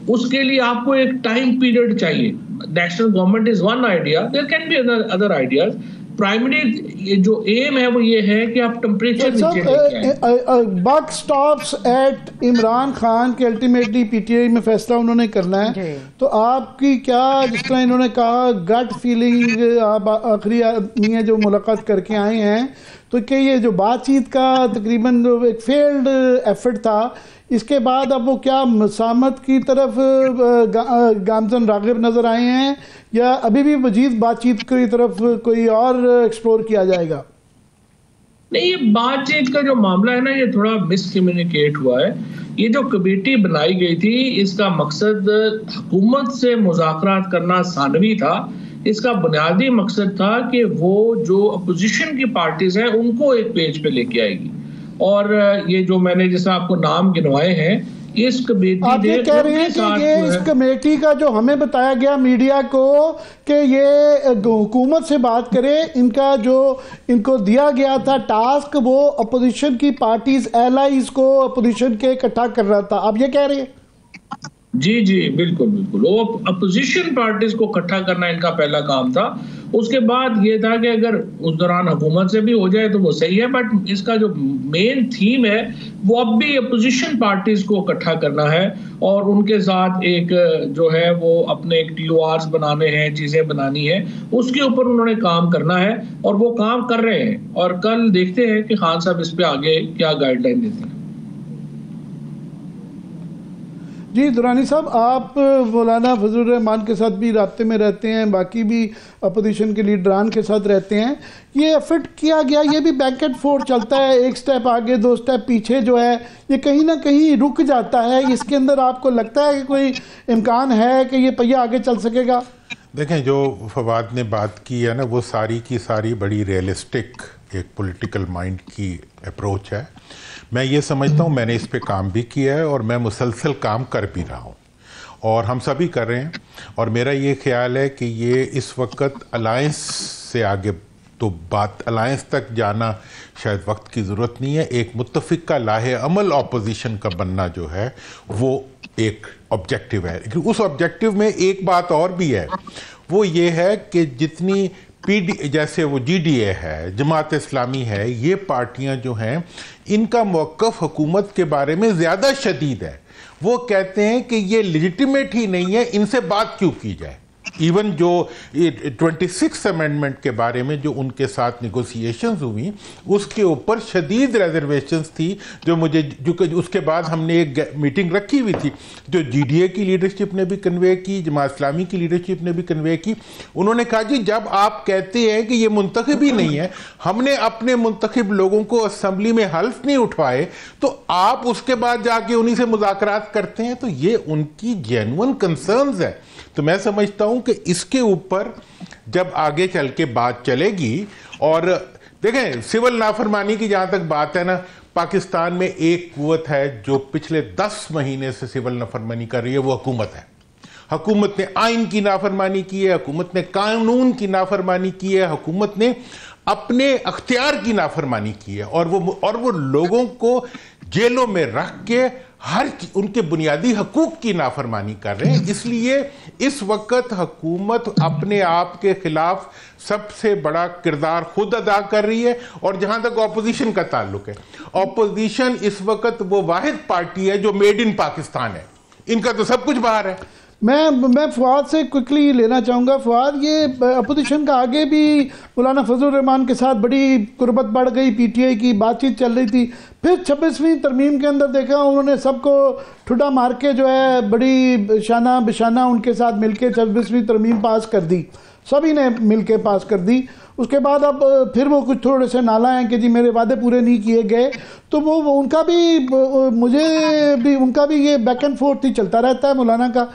उसके लिए आपको एक टाइम पीरियड चाहिए। National government is one idea, there can be other ideas. Primary जो एम है वो ये है कि आप टेम्परेचर नीचे लेके आए। Buck stops at Imran Khan के, अल्टीमेटली पीटीआई में फैसला उन्होंने करना है। तो आपकी क्या, जिस तरह इन्होंने कहा, गट फीलिंग, आप आखिरी आदमी है जो मुलाकात करके आए हैं, तो क्या ये जो बातचीत का तकरीबन एक फेल्ड एफर्ट था, इसके बाद अब वो क्या मसामत की तरफ गामजन रागिब नजर आए हैं या अभी भी मजीद बातचीत की तरफ कोई और एक्सप्लोर किया जाएगा? नहीं, ये बातचीत का जो मामला है ना, ये थोड़ा मिसकम्युनिकेट हुआ है। ये जो कमेटी बनाई गई थी, इसका मकसद हुकूमत से मुज़ाकरात करना सानवी था। इसका बुनियादी मकसद था कि वो जो अपोजिशन की पार्टीज हैं उनको एक पेज पे लेके आएगी। और ये जो मैंने जैसा आपको नाम गिनवाए हैं, इस कमेटी आप ये कह रहे हैं कि ये इस कमेटी का जो हमें बताया गया मीडिया को कि ये हुकूमत से बात करे, इनका जो इनको दिया गया था टास्क वो अपोजिशन की पार्टीज एलाइज को अपोजिशन के इकट्ठा कर रहा था, आप ये कह रहे हैं? जी जी बिल्कुल बिल्कुल, वो अपोजिशन पार्टीज को इकट्ठा करना इनका पहला काम था। उसके बाद ये था कि अगर उस दौरान हुकूमत से भी हो जाए तो वो सही है, बट इसका जो मेन थीम है वो अब भी अपोजिशन पार्टीज को इकट्ठा करना है और उनके साथ एक जो है वो अपने एक TORs बनाने हैं, चीजें बनानी है, उसके ऊपर उन्होंने काम करना है और वो काम कर रहे हैं। और कल देखते हैं कि खान साहब इस पे आगे क्या गाइडलाइन देते हैं। जी दुरानी साहब, आप मौलाना फजलुर रहमान के साथ भी राब्ते में रहते हैं, बाकी भी अपोजिशन के लीडरान के साथ रहते हैं। ये एफर्ट किया गया, ये भी बैक एंड फोर्थ चलता है, एक स्टेप आगे 2 स्टेप पीछे जो है, ये कहीं ना कहीं रुक जाता है। इसके अंदर आपको लगता है कि कोई इम्कान है कि ये पहिया आगे चल सकेगा? देखें, जो फवाद ने बात की है ना, वो सारी की सारी बड़ी रियलिस्टिक एक पॉलिटिकल माइंड की अप्रोच है। मैं ये समझता हूँ, मैंने इस पे काम भी किया है और मैं मुसलसल काम कर भी रहा हूँ और हम सभी कर रहे हैं। और मेरा ये ख्याल है कि ये इस वक्त अलायंस से आगे तो बात अलायंस तक जाना शायद वक्त की ज़रूरत नहीं है। एक मुत्तफ़िक का लाहे अमल ऑपोजिशन का बनना जो है वो एक ऑब्जेक्टिव है। लेकिन उस ऑब्जेक्टिव में एक बात और भी है, वो ये है कि जितनी जैसे वो GDA है, जमात इस्लामी है, ये पार्टियां जो हैं इनका मौक़िफ़ हुकूमत के बारे में ज़्यादा शदीद है। वो कहते हैं कि ये लेजिटिमेट ही नहीं है, इनसे बात क्यों की जाए। इवन जो 26 अमेंडमेंट के बारे में जो उनके साथ निगोसिएशंस हुई, उसके ऊपर शदीद रिजर्वेशंस थी, जो उसके बाद हमने एक मीटिंग रखी हुई थी जो GDA की लीडरशिप ने भी कन्वे की, जमात इस्लामी की लीडरशिप ने भी कन्वे की। उन्होंने कहा जी जब आप कहते हैं कि ये मुंतखब ही नहीं है, हमने अपने मुंतखब लोगों को असम्बली में हल्फ नहीं उठवाए, तो आप उसके बाद जाके उन्हीं से मुज़ाकरात करते हैं, तो ये उनकी जेन्युइन कंसर्न्स है। तो मैं समझता हूं कि इसके ऊपर जब आगे चल के बात चलेगी, और देखें सिविल नाफरमानी की जहां तक बात है ना, पाकिस्तान में एक कुव्वत है जो पिछले 10 महीने से सिविल नाफरमानी कर रही है, वो हुकूमत है। हुकूमत ने आइन की नाफरमानी की है, हुकूमत ने कानून की नाफरमानी की है, हुकूमत ने अपने अख्तियार की नाफरमानी की है, और वो लोगों को जेलों में रख के हर उनके बुनियादी हकूक की नाफरमानी कर रहे हैं। इसलिए इस वक्त हुकूमत अपने आप के खिलाफ सबसे बड़ा किरदार खुद अदा कर रही है। और जहां तक ऑपोजिशन का ताल्लुक है, ऑपोजिशन इस वक्त वो वाहिद पार्टी है जो मेड इन पाकिस्तान है, इनका तो सब कुछ बाहर है। मैं फवाद से क्विकली लेना चाहूँगा। फवाद, ये अपोजिशन का आगे भी मौलाना फजलुर रहमान के साथ बड़ी कुर्बत बढ़ गई, PTI की बातचीत चल रही थी, फिर 26वीं तरमीम के अंदर देखा उन्होंने सबको ठुड्डा मार के जो है बड़ी शाना बिशाना उनके साथ मिलके 26वीं तरमीम पास कर दी, सभी ने मिलके पास कर दी। उसके बाद अब फिर वो कुछ थोड़े से नाला हैं कि जी मेरे वादे पूरे नहीं किए गए, तो वो उनका भी ये बैक एंड फोर्थ ही चलता रहता है मौलाना का।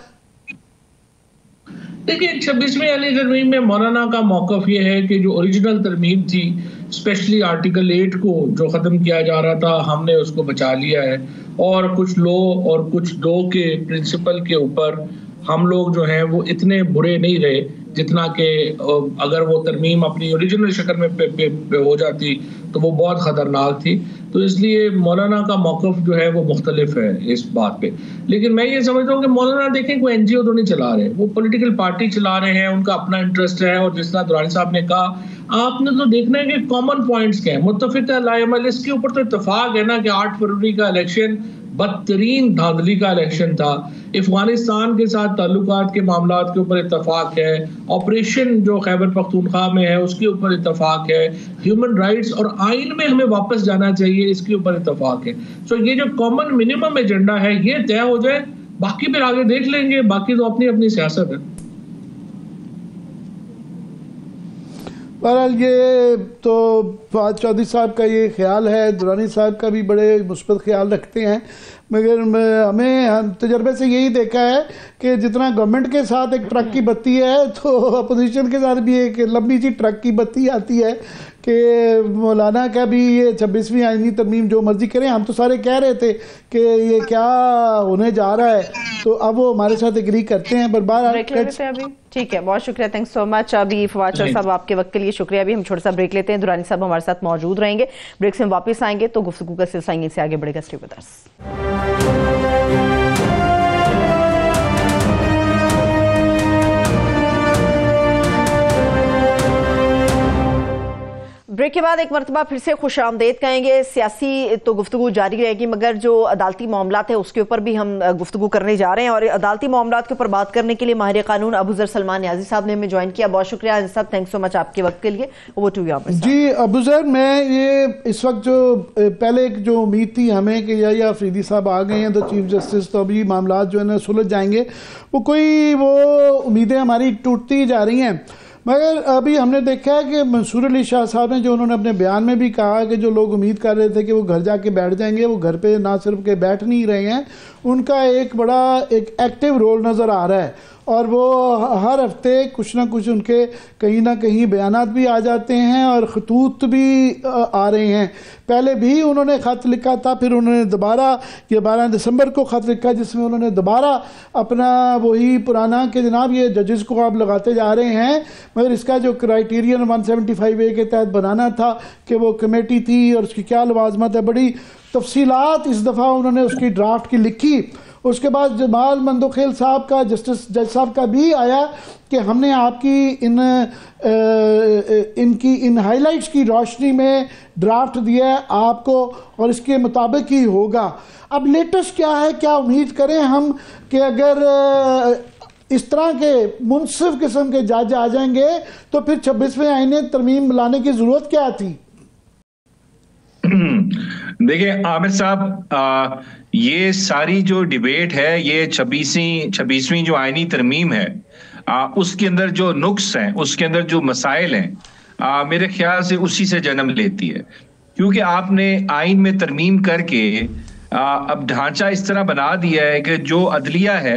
देखिए 26वीं वाली तरमीम में मौलाना का मौक़िफ़ ये है कि जो ओरिजिनल तरमीम थी, स्पेशली आर्टिकल 8 को जो ख़त्म किया जा रहा था, हमने उसको बचा लिया है, और कुछ लॉ और कुछ 2 के प्रिंसिपल के ऊपर हम लोग जो हैं वो इतने बुरे नहीं रहे जितना कि अगर वो तरमीम अपनी ओरिजिनल शक्ल में पे हो जाती तो वो बहुत ख़तरनाक थी। तो इसलिए मौलाना का मौक़िफ़ जो है वो मुख्तलिफ है इस बात पे। लेकिन मैं ये समझता हूँ कि मौलाना देखें कोई NGO तो नहीं चला रहे, वो पॉलिटिकल पार्टी चला रहे हैं, उनका अपना इंटरेस्ट है। और जिस तरह दुरानी साहब ने कहा, आपने तो देखना है कि कॉमन पॉइंट्स क्या है, मुत्तफ़िक़ा लाएमल, इसके ऊपर तो इत्तफाक है ना कि 8 फरवरी का इलेक्शन बदतरीन धांधली का इलेक्शन था। अफगानिस्तान के साथ ताल्लुकात के मामलात के ऊपर इत्तफाक है, ऑपरेशन जो खैबर पख्तूनख्वा में है उसके ऊपर इत्तफाक है, ह्यूमन राइट्स और आइन में हमें वापस जाना चाहिए इसके ऊपर इत्तफाक है। सो ये जो कॉमन मिनिमम एजेंडा है ये तय हो जाए, बाकी फिर आगे देख लेंगे, बाकी तो अपनी अपनी सियासत है। बहरहाल ये तो फवाद चौधरी साहब का ये ख्याल है, दुरानी साहब का भी बड़े मुस्बत ख्याल रखते हैं, मगर हमें तजर्बे से यही देखा है कि जितना गवर्नमेंट के साथ एक ट्रक की बत्ती है तो अपोजिशन के साथ भी एक लंबी सी ट्रक की बत्ती आती है कि मौलाना का भी ये 26वीं आईनी तरमीम जो मर्जी करें। हम तो सारे कह रहे थे कि ये क्या होने जा रहा है, तो अब वो हमारे साथ एग्री करते हैं। पर बार अभी ठीक है, बहुत शुक्रिया, थैंक्स सो मच। अभी फवाद साहब आपके वक्त के लिए शुक्रिया। अभी हम छोटा सा ब्रेक लेते हैं, दुरानी साहब हमारे साथ मौजूद रहेंगे, ब्रेक से हम वापस आएंगे तो गुफ्तगू का सिलसिला से आगे बढ़ेगा। Stay with us. ब्रेक के बाद एक मरतबा फिर से खुश आमदेद कहेंगे। सियासी तो गुफ्तगू जारी रहेगी, मगर जो अदालती मामलात है उसके ऊपर भी हम गुफ्तगू करने जा रहे हैं। और अदालती मामलात के ऊपर बात करने के लिए माहिर कानून अबूजर सलमान न्याजी साहब ने हमें ज्वाइन किया। बहुत शुक्रिया साहब, थैंक्स सो मच आपके वक्त के लिए। वो टू यू जी अबूजर, मैं ये इस वक्त जो पहले जो उम्मीद थी हमें कि या अफरीदी साहब आ गए हैं तो चीफ जस्टिस, तो अभी मामला जो है ना सुलझ जाएंगे, वो उम्मीदें हमारी टूटती जा रही हैं। मगर अभी हमने देखा है कि मंसूर अली शाह साहब ने जो उन्होंने अपने बयान में भी कहा कि जो लोग उम्मीद कर रहे थे कि वो घर जाके बैठ जाएंगे, वो घर पे ना सिर्फ के बैठ नहीं रहे हैं, उनका एक बड़ा एक एक्टिव रोल नज़र आ रहा है। और वो हर हफ्ते कुछ ना कुछ उनके कहीं ना कहीं बयानात भी आ जाते हैं और खतूत भी आ रहे हैं। पहले भी उन्होंने ख़त लिखा था, फिर उन्होंने दोबारा ये 12 दिसंबर को ख़त लिखा जिसमें उन्होंने दोबारा अपना वही पुराना कि जनाब ये जजेस को आप लगाते जा रहे हैं, मगर इसका जो क्राइटेरियन 175A के तहत बनाना था कि वो कमेटी थी और उसकी क्या लवाजमत है, बड़ी तफसीलात इस दफ़ा उन्होंने उसकी ड्राफ्ट की लिखी। उसके बाद जमाल मंदोखेल साहब का, जस्टिस जज साहब का भी आया कि हमने आपकी इनकी इन हाइलाइट्स की रोशनी में ड्राफ्ट दिया है आपको और इसके मुताबिक ही होगा। अब लेटेस्ट क्या है, क्या उम्मीद करें हम कि अगर इस तरह के मुनसिफ किस्म के जज आ जाएंगे तो फिर 26वें आईने तरमीम लाने की जरूरत क्या थी? देखिए आमिर साहब, ये सारी जो डिबेट है ये 26वीं जो आईनी तरमीम है, उसके अंदर जो नुक्स हैं, उसके अंदर जो मसाइल हैं, मेरे ख्याल से उसी से जन्म लेती है। क्योंकि आपने आइन में तरमीम करके अब ढांचा इस तरह बना दिया है कि जो अदलिया है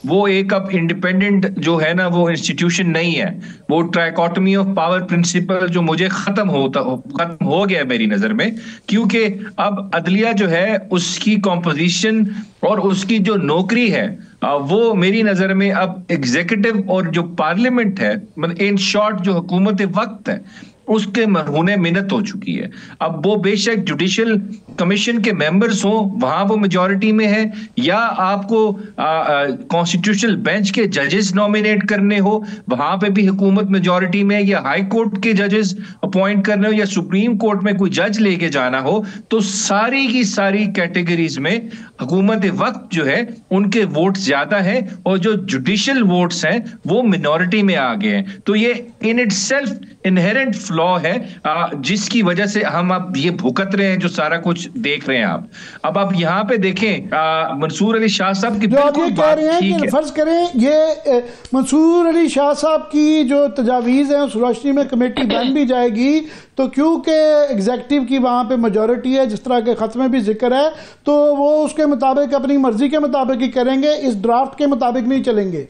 वो एक अब इंडिपेंडेंट जो है ना वो इंस्टीट्यूशन नहीं है। वो ट्राइकोटमी ऑफ पावर प्रिंसिपल जो मुझे खत्म हो गया मेरी नजर में, क्योंकि अब अदलिया जो है उसकी कॉम्पोजिशन और उसकी जो नौकरी है वो मेरी नजर में अब एग्जीक्यूटिव और जो पार्लियामेंट है, मतलब इन शॉर्ट जो हुकूमत वक्त है उसके मरहूने मिन्नत हो चुकी है। अब वो बेशक जुडिशियल कमीशन के मेंबर्स हो, वहां वो मेजॉरिटी में है, या आपको कॉन्स्टिट्यूशनल बेंच के जजेस नॉमिनेट करने हो, वहां पे भी हुकूमत मेजॉरिटी में है, या हाई कोर्ट के जजेस अपॉइंट करने हो, या सुप्रीम कोर्ट में कोई जज लेके जाना हो, तो सारी की सारी कैटेगरीज में हुकूमत वक्त जो है उनके वोट ज्यादा है और जो जुडिशियल वोट्स हैं वो मिनॉरिटी में आ गए हैं। तो ये इन इटसेल्फ इनहेरेंट फ्लॉ है जिसकी वजह से हम अब ये भुगत रहे हैं, जो सारा कुछ देख रहे हैं आप। अब आप यहाँ पे देखें मंसूर अली शाह साहब की बिल्कुल कह रहे हैं कि फर्ज करें ये मंसूर अली शाह साहब की जो तजावीज़ है उस रोशनी में कमेटी बन भी जाएगी, तो क्योंकि एग्जेक्टिव की वहां पे मेजॉरिटी है, जिस तरह के खत में भी जिक्र है, तो वो उसके मुताबिक अपनी मर्जी के मुताबिक ही करेंगे, इस ड्राफ्ट के मुताबिक नहीं चलेंगे।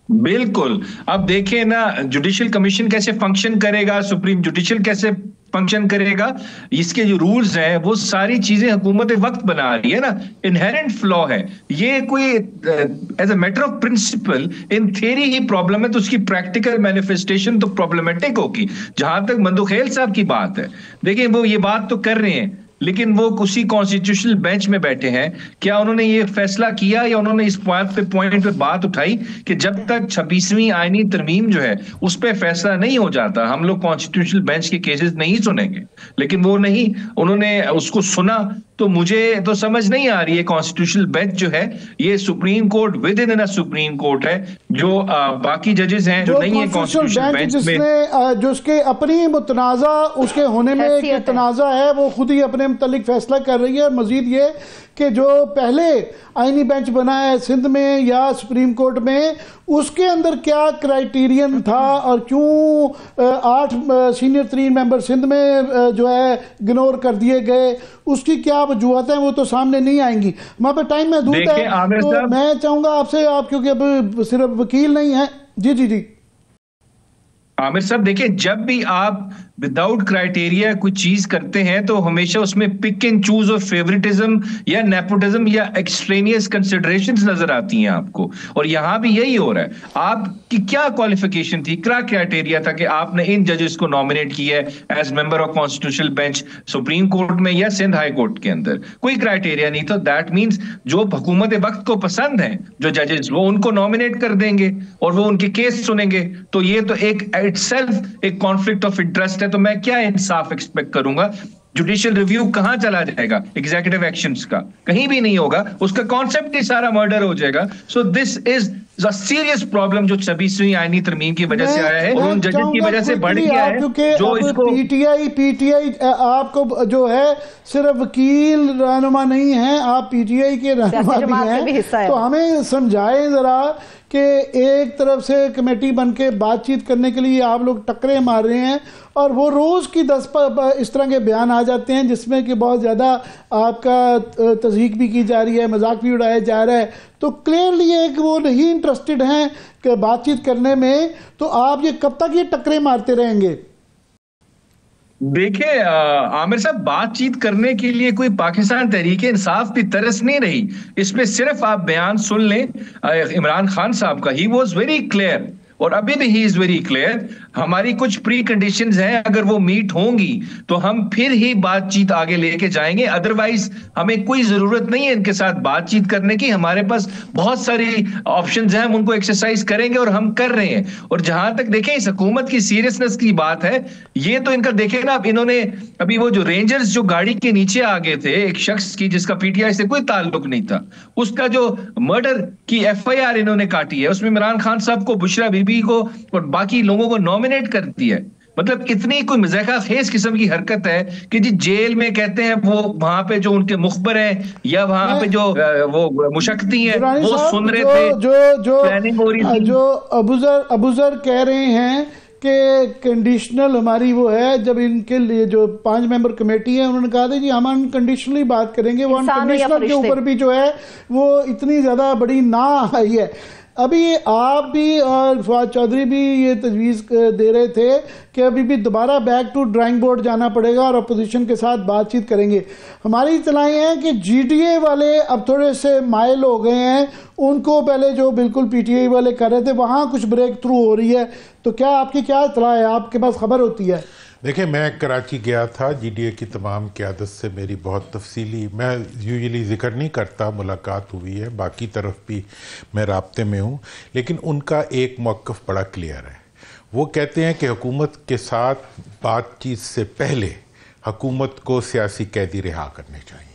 बिल्कुल। अब देखें ना जुडिशियल कमीशन कैसे फंक्शन करेगा, सुप्रीम जुडिशियल कैसे फंक्शन करेगा, इसके जो रूल्स हैं वो सारी चीजें हुकूमत वक्त बना रही है ना, इनहेरेंट फ्लॉ है ये। कोई as a matter of principle in theory ही प्रॉब्लम है, तो उसकी प्रैक्टिकल मैनिफेस्टेशन तो प्रॉब्लमेटिक होगी। जहां तक मंदोखेल साहब की बात है, देखिए वो ये बात तो कर रहे हैं, लेकिन वो उसी कॉन्स्टिट्यूशनल बेंच में बैठे हैं। क्या उन्होंने ये फैसला किया या उन्होंने इस पॉइंट पे बात उठाई कि जब तक 26वीं आईनी तरमीम जो है उस पर फैसला नहीं हो जाता हम लोग कॉन्स्टिट्यूशनल बेंच के केसेस नहीं सुनेंगे? लेकिन वो नहीं, उन्होंने उसको सुना। तो मुझे तो समझ नहीं आ रही है, कॉन्स्टिट्यूशनल बेंच जो है ये supreme court with in a supreme court है, जो बाकी जजेस हैं जो नहीं है कॉन्स्टिट्यूशनल बेंच में, जो उसके अपनी मुतनाजा उसके होने में एक तनाजा है, वो खुद ही अपने मुतालिक फैसला कर रही है। मजीद ये कि जो पहले आईनी बेंच बना है सिंध में या सुप्रीम कोर्ट में, उसके अंदर क्या क्राइटेरियन था और क्यों 8 सीनियर 3 मेंबर सिंध में जो है इग्नोर कर दिए गए, उसकी क्या वजूहत है वो तो सामने नहीं आएंगी। वहां पर टाइम महदूद है, तो मैं चाहूंगा आपसे, आप क्योंकि अब सिर्फ वकील नहीं है। जी जी जी आमिर साहब, देखिए जब भी आप विदाउट क्राइटेरिया कोई चीज करते हैं तो हमेशा उसमें पिक एंड चूज और फेवरेटिज्म या नेपोटिज्म या एक्सट्रेनियस कंसिडरेशंस नजर आती हैं आपको, और यहां भी यही हो रहा है। आपकी क्या क्वालिफिकेशन थी, क्या क्राइटेरिया था कि आपने इन जजेस को नॉमिनेट किया है as member of constitutional bench supreme court में या सिंध हाई कोर्ट के अंदर? कोई क्राइटेरिया नहीं था। दैट मीन्स जो हुकूमत वक्त को पसंद है जो जजेस, वो उनको नॉमिनेट कर देंगे और वो उनके केस सुनेंगे। तो ये तो एक इटसेल्फ एक कॉन्फ्लिक्ट ऑफ इंटरेस्ट है, तो मैं क्या इंसाफ एक्सपेक्ट करूंगा? जुडिशियल रिव्यू कहां चला जाएगा? एग्जीक्यूटिव एक्शंस का कहीं भी नहीं होगा, उसका कॉन्सेप्ट ही सारा मर्डर हो जाएगा। So this is a serious problem जो 26वीं आईनी तरमीम की वजह से आया है और उन जजेस की वजह से बढ़ गया है। जो इसको पीटीआई आपको जो है सिर्फ वकील रहनुमा नहीं है, आप पीटीआई के रहनुमा भी हैं, तो हमें समझाएं जरा कि एक तरफ से कमेटी बनके बातचीत करने के लिए आप लोग टकरे मार रहे हैं और वो रोज की 10 इस तरह के बयान आ जाते हैं जिसमें कि बहुत ज्यादा आपका तज़हीक भी की जा रही है, मजाक भी उड़ाया जा रहा है, तो क्लियरली एक वो नहीं इंटरेस्टेड हैं कि बातचीत करने में, तो आप ये कब तक ये टकरे मारते रहेंगे? देखिए आमिर साहब, बातचीत करने के लिए कोई पाकिस्तान तहरीक इंसाफ की तरस नहीं रही। इसमें सिर्फ आप बयान सुन लें इमरान खान साहब का, ही वॉज वेरी क्लियर और अभी भी ही इज वेरी क्लियर। हमारी कुछ प्री कंडीशंस हैं, अगर वो मीट होंगी तो हम फिर ही बातचीत आगे लेके जाएंगे, अदरवाइज हमें कोई जरूरत नहीं है इनके साथ बातचीत करने की। हमारे पास बहुत सारी ऑप्शंस हैं, हम उनको एक्सरसाइज करेंगे और हम कर रहे हैं। और जहां तक देखें इस हुकूमत की सीरियसनेस की बात है, ये तो इनका देखें ना, अब इन्होंने अभी वो जो रेंजर्स जो गाड़ी के नीचे आ गए थे एक शख्स की जिसका पीटीआई से कोई ताल्लुक नहीं था, उसका जो मर्डर की एफआईआर इन्होंने काटी है, उसमें इमरान खान साहब को, बुशरा बीबी को और बाकी लोगों को नॉमिनेट कर दिया है। मतलब इतनी कोई मज़ाक़ा खेज किस्म की हरकत है कि जी जेल में कहते हैं वो वहां पे जो उनके मुखबर हैं या वहां पे जो वो मुशक्कती हैं वो सुन रहे थे, प्लानिंग हो रही थी। जो अबूजर कह रहे हैं कि कंडीशनल हमारी वो है, जब इनके लिए जो 5 मेंबर कमेटी है उन्होंने कहा था जी हम अनकंडीशनली बात करेंगे, वो अनकंडीशनल के ऊपर भी जो है वो इतनी ज्यादा बड़ी ना आई है। अभी आप भी और फवाद चौधरी भी ये तजवीज़ दे रहे थे कि अभी भी दोबारा बैक टू ड्राइंग बोर्ड जाना पड़ेगा और अपोजिशन के साथ बातचीत करेंगे। हमारी इतलाएं हैं कि जीडीए वाले अब थोड़े से माइल हो गए हैं, उनको पहले जो बिल्कुल पीटीआई वाले कर रहे थे वहाँ कुछ ब्रेक थ्रू हो रही है, तो क्या आपकी क्या इतला है, आपके पास खबर होती है? देखिए, मैं कराची गया था, जीडीए की तमाम क़यादत से मेरी बहुत तफसीली, मैं यूजुअली जिक्र नहीं करता, मुलाकात हुई है, बाकी तरफ भी मैं राब्ते में हूँ, लेकिन उनका एक मौक़िफ़ बड़ा क्लियर है। वो कहते हैं कि हुकूमत के साथ बातचीत से पहले हुकूमत को सियासी कैदी रिहा करने चाहिए।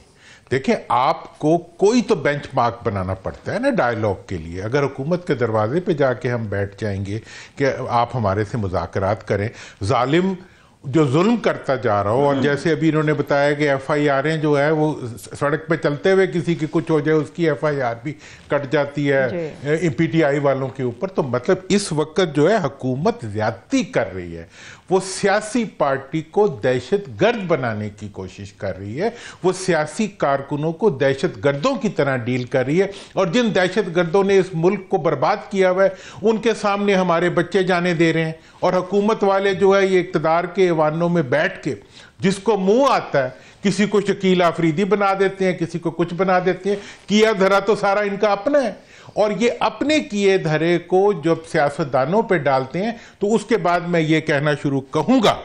देखिए, आपको कोई तो बेंचमार्क बनाना पड़ता है ना डायलॉग के लिए। अगर हुकूमत के दरवाजे पे जाके हम बैठ जाएंगे कि आप हमारे से मुज़ाकरात करें, जालिम जो जुल्म करता जा रहा हो, और जैसे अभी इन्होंने बताया कि एफआईआरें जो है वो सड़क पे चलते हुए किसी की कुछ हो जाए उसकी एफआईआर भी कट जाती है पीटीआई वालों के ऊपर, तो मतलब इस वक्त जो है हुकूमत ज्यादती कर रही है। वो सियासी पार्टी को दहशत गर्द बनाने की कोशिश कर रही है, वो सियासी कारकुनों को दहशत गर्दों की तरह डील कर रही है, और जिन दहशत गर्दों ने इस मुल्क को बर्बाद किया हुआ है उनके सामने हमारे बच्चे जाने दे रहे हैं। और हुकूमत वाले जो है ये इक़्तिदार के ऐवानों में बैठ के जिसको मुंह आता है किसी को शकील आफरीदी बना देते हैं, किसी को कुछ बना देते हैं। किया धरा तो सारा इनका अपना है, और ये अपने किए धरे को जब सियासतदानों पे डालते हैं तो उसके बाद मैं ये कहना शुरू कहूंगा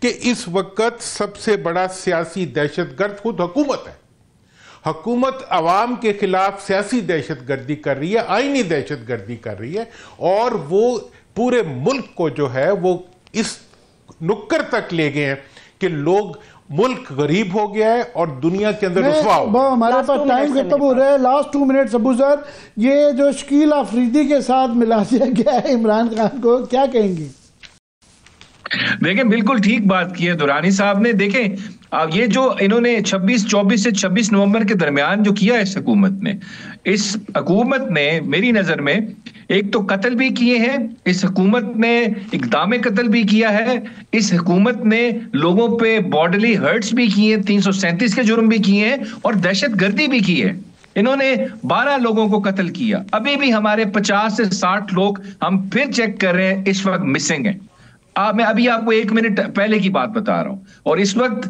कि इस वक्त सबसे बड़ा सियासी दहशतगर्द खुद हुकूमत है। हुकूमत अवाम के खिलाफ सियासी दहशतगर्दी कर रही है, आईनी दहशतगर्दी कर रही है, और वो पूरे मुल्क को जो है वो इस नुक्कर तक ले गए हैं कि लोग, मुल्क गरीब हो गया है और दुनिया के अंदर रुसवा हो गया। हमारे पास टाइम खत्म हो रहा है, लास्ट 2 मिनट्स। अबू सर, ये जो शकील आफरीदी के साथ मिला दिया गया है इमरान खान को, क्या कहेंगे? देखें, बिल्कुल ठीक बात की है दुरानी साहब ने। देखें, ये जो इन्होंने 24 से 26 नवंबर के दरमियान जो किया इस हुकूमत ने मेरी नजर में एक तो कत्ल भी किए हैं, इस हुकूमत ने इक़दाम कत्ल भी किया है, इस हुकूमत ने लोगों पे बॉडीली हर्ट्स भी किए, 337 के जुर्म भी किए हैं और दहशतगर्दी भी की है। इन्होंने 12 लोगों को कत्ल किया। अभी भी हमारे 50 से 60 लोग हम फिर चेक कर रहे हैं इस वक्त मिसिंग हैं। मैं अभी आपको 1 मिनट पहले की बात बता रहा हूं, और इस वक्त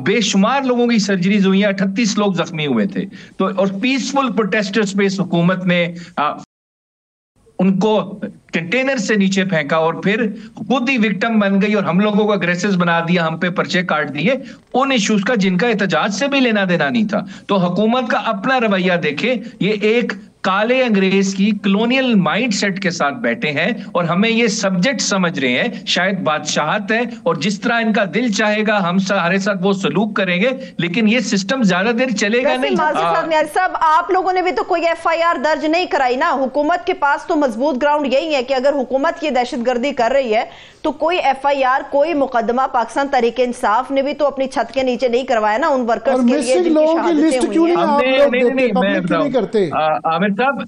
बेशुमार लोगों की सर्जरीज हुई हैं, 38 लोग जख्मी हुए थे। तो और पीसफुल प्रोटेस्टर्स पे इस हुकूमत ने उनको कंटेनर से नीचे फेंका और फिर खुद ही विक्टिम बन गई और हम लोगों को अग्रेसर्स बना दिया, हम पे पर्चे काट दिए उन इश्यूज का जिनका एहतजाज से भी लेना देना नहीं था। तो हुकूमत का अपना रवैया देखे, ये एक काले अंग्रेज की कॉलोनियल माइंडसेट के साथ बैठे हैं और हमें ये सब्जेक्ट समझ रहे हैं। शायद बादशाहत है और जिस तरह इनका दिल चाहेगा हम हमारे साथ वो सलूक करेंगे, लेकिन ये सिस्टम ज्यादा देर चलेगा नहीं। साहब, आप लोगों ने भी तो कोई FIR दर्ज नहीं कराई ना। हुकूमत के पास तो मजबूत ग्राउंड यही है कि अगर हुकूमत ये दहशतगर्दी कर रही है तो कोई FIR, कोई मुकदमा पाकिस्तान तहरीक इंसाफ ने भी तो अपनी छत के नीचे नहीं करवाया ना उन वर्कर्स के लिए जिनकी शहादतें हुई हैं। आमिर साहब,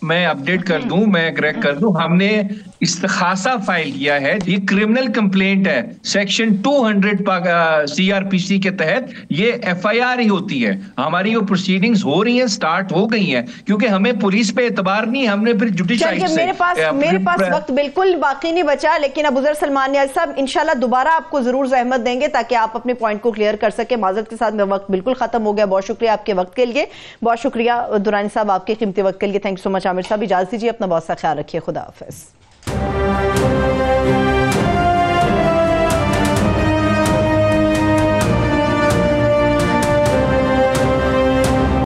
मैं अपडेट कर दूं, मैं करेक्ट कर दूं, हमने इस्तिखासा फाइल किया है। ये क्रिमिनल कंप्लेंट है, सेक्शन 200 CRPC के तहत ये FIR ही होती है। हमारी वो प्रोसीडिंग्स हो रही हैं, स्टार्ट हो गई हैं, क्योंकि हमें पुलिस पे एतबार नहीं, हमने फिर जुडिशरी से मेरे पास वक्त बिल्कुल बाकी नहीं बचा, लेकिन अबूजर सलमान नियाज़ साहब इंशाल्लाह दोबारा आपको जरूर जहमत देंगे ताकि आप अपने पॉइंट को क्लियर कर सके। माजरत के साथ में वक्त बिल्कुल खत्म हो गया। बहुत शुक्रिया आपके वक्त के लिए, बहुत शुक्रिया दुरानी साहब आपके कीमती वक्त के लिए। Thank you so much. Aamir साहब इजाजत दीजिए, अपना बहुत सा ख्याल रखिए, खुदा हाफिज।